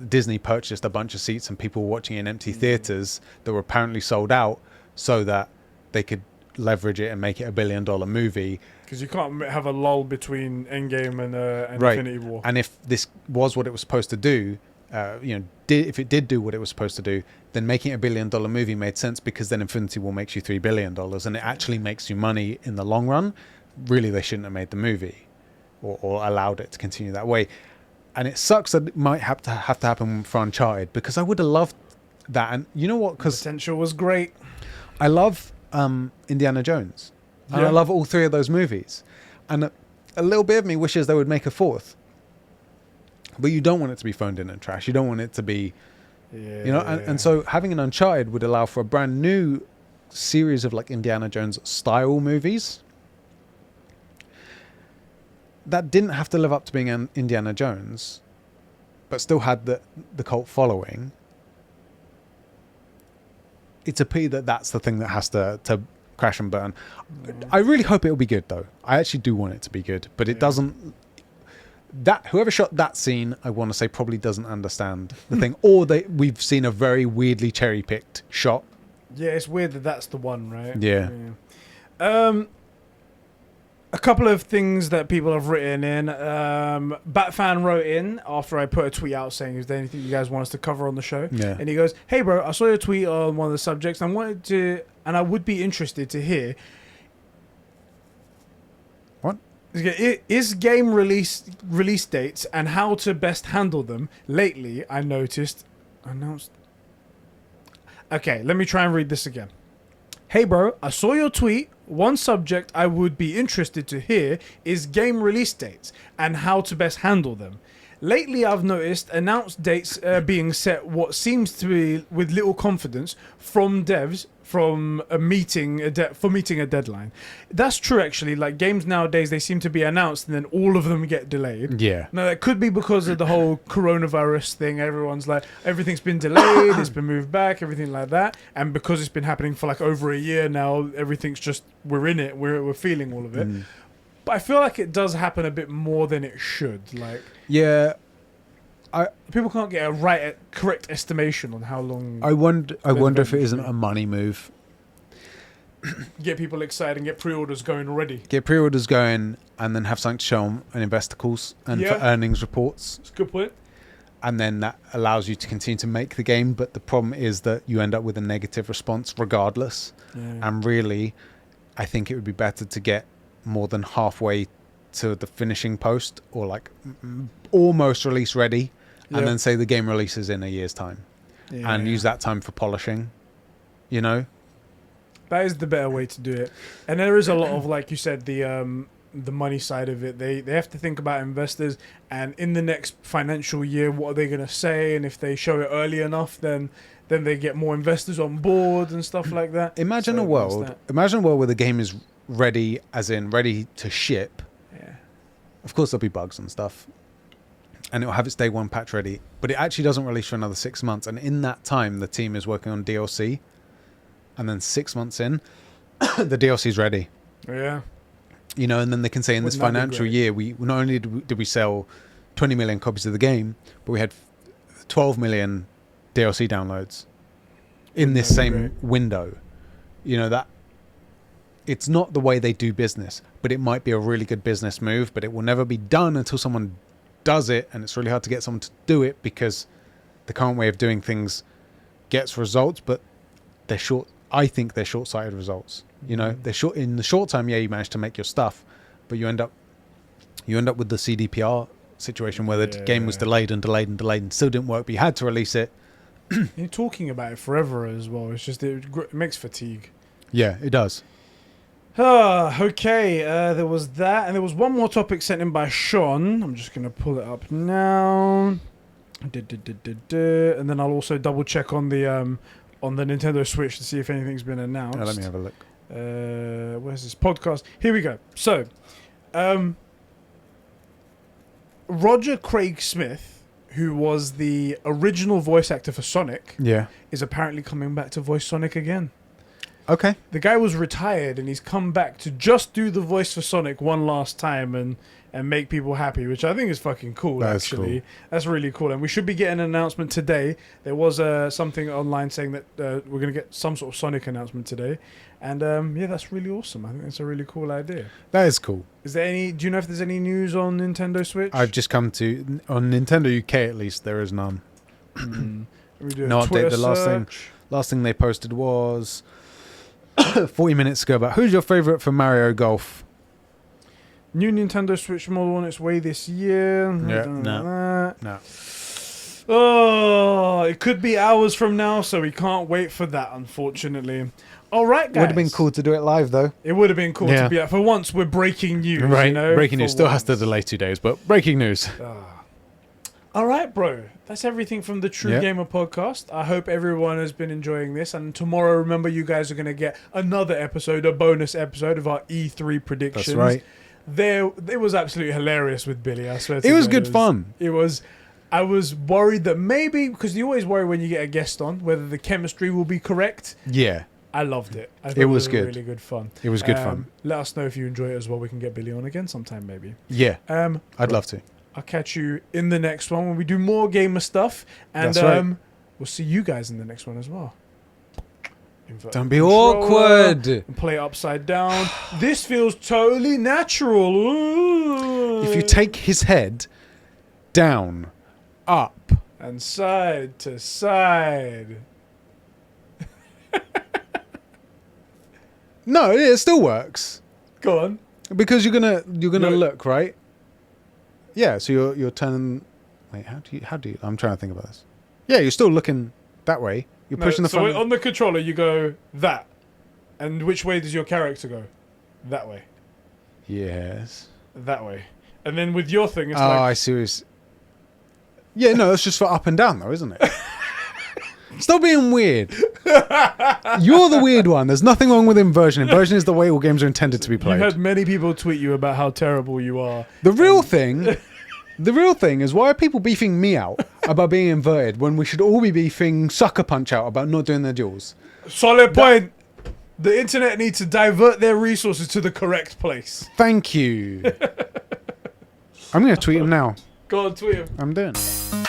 Disney purchased a bunch of seats and people were watching in empty theaters that were apparently sold out so that they could leverage it and make it $1 billion movie. Because you can't have a lull between Endgame and Infinity War. And if this was what it was supposed to do, if it did do what it was supposed to do, then making it $1 billion movie made sense, because then Infinity War makes you $3 billion and it actually makes you money in the long run. Really, they shouldn't have made the movie or allowed it to continue that way. And it sucks that it might have to happen for Uncharted, because I would have loved that. And you know what? Because potential was great. I love Indiana Jones. And I love all three of those movies. And a little bit of me wishes they would make a fourth. But you don't want it to be phoned in and trash. You don't want it to be, and so having an Uncharted would allow for a brand new series of like Indiana Jones style movies that didn't have to live up to being an Indiana Jones, but still had the cult following. It's a pity that that's the thing that has to crash and burn. I really hope it'll be good, though. I actually do want it to be good, but it doesn't. That whoever shot that scene, I want to say, probably doesn't understand the thing, or we've seen a very weirdly cherry-picked shot. Yeah, it's weird that that's the one, right? Yeah. A couple of things that people have written in. Batfan wrote in after I put a tweet out saying, "Is there anything you guys want us to cover on the show?" Yeah. And he goes, "Hey, bro, I saw your tweet on one of the subjects. I would be interested to hear." What? Is game release dates and how to best handle them. Lately, I noticed announced. Okay, let me try and read this again. Hey, bro, I saw your tweet. One subject I would be interested to hear is game release dates and how to best handle them. Lately, I've noticed announced dates being set what seems to be with little confidence from devs from meeting a deadline. That's true, actually. Like, games nowadays, they seem to be announced and then all of them get delayed. Yeah. Now, that could be because of the whole coronavirus thing. Everyone's like, everything's been delayed, it's been moved back, everything like that. And because it's been happening for like over a year now, everything's just, we're in it, we're feeling all of it. But I feel like it does happen a bit more than it should. Like, yeah, people can't get a correct estimation on how long. I wonder if it isn't a money move. Get people excited and get pre-orders going already. Get pre-orders going, and then have something to show them on investor calls and for earnings reports. That's a good point. And then that allows you to continue to make the game. But the problem is that you end up with a negative response regardless. Yeah. And really, I think it would be better to get more than halfway to the finishing post, or like almost release ready, and then say the game releases in a year's time, and use that time for polishing, That is the better way to do it. And there is a lot of, like you said, the money side of it. They have to think about investors, and in the next financial year, what are they going to say? And if they show it early enough, then they get more investors on board and stuff like that. Imagine a world where the game is ready, as in ready to ship. Yeah. Of course, there'll be bugs and stuff, and it'll have its day one patch ready, but it actually doesn't release for another 6 months. And in that time, the team is working on DLC, and then 6 months in, the DLC is ready. Yeah. You know, and then they can say in this financial year, we not only did we sell 20 million copies of the game, but we had 12 million DLC downloads in this same window. You know, that it's not the way they do business, but it might be a really good business move, but it will never be done until someone does it, and it's really hard to get someone to do it because the current way of doing things gets results, but they're short. I think they're short-sighted results. You know, they're short in the short time. Yeah, you manage to make your stuff, but you end up with the CDPR situation where the game was delayed and still didn't work, but you had to release it. You're talking about it forever as well. It's just it makes fatigue. Yeah, it does. Okay, there was that, and there was one more topic sent in by Sean. I'm just gonna pull it up now. And then I'll also double check on the Nintendo Switch to see if anything's been announced. Let me have a look. Where's this podcast? Here we go. So, Roger Craig Smith, who was the original voice actor for Sonic, is apparently coming back to voice Sonic again. Okay. The guy was retired and he's come back to just do the voice for Sonic one last time and make people happy, which I think is fucking cool, actually. Cool. That's really cool. And we should be getting an announcement today. There was something online saying that we're going to get some sort of Sonic announcement today. And yeah, that's really awesome. I think that's a really cool idea. That is cool. Do you know if there's any news on Nintendo Switch? I've just come to, on Nintendo UK at least, there is none. No update. The last thing they posted was 40 minutes ago about who's your favorite for Mario Golf. New Nintendo Switch model on its way this year. No. Oh, it could be hours from now, so we can't wait for that, unfortunately. All right, guys. Would have been cool to do it live, though. It would have been cool to be. For once, we're breaking news. Right, you know, breaking news. Still has to delay 2 days, but breaking news. All right, bro. That's everything from the True Gamer podcast. I hope everyone has been enjoying this. And tomorrow, remember, you guys are going to get another episode, a bonus episode of our E3 predictions. That's right. It was absolutely hilarious with Billy. I swear. It was good fun. It was. I was worried that maybe, because you always worry when you get a guest on, whether the chemistry will be correct. Yeah. I loved it. I thought it was good. Really good fun. It was good fun. Let us know if you enjoy it as well. We can get Billy on again sometime, maybe. Yeah. I'd love to. I'll catch you in the next one when we do more gamer stuff. And that's right. We'll see you guys in the next one as well. Don't be awkward. And play upside down. This feels totally natural. Ooh. If you take his head down, up, and side to side. No, it still works. Go on. Because you're gonna look, right? Yeah, so you're turning. Wait, how do you? I'm trying to think about this. Yeah, you're still looking that way. You're pushing the front. So on the controller, you go that, and which way does your character go? That way. Yes. That way, and then with your thing, it's like. Oh, I see. Yeah, no, that's just for up and down, though, isn't it? Stop being weird. You're the weird one. There's nothing wrong with inversion. Inversion is the way all games are intended to be played. You've had many people tweet you about how terrible you are. The real thing is, why are people beefing me out about being inverted when we should all be beefing Sucker Punch out about not doing their duels? Solid point. The internet needs to divert their resources to the correct place. Thank you. I'm going to tweet him now. Go on, tweet him. I'm doing it.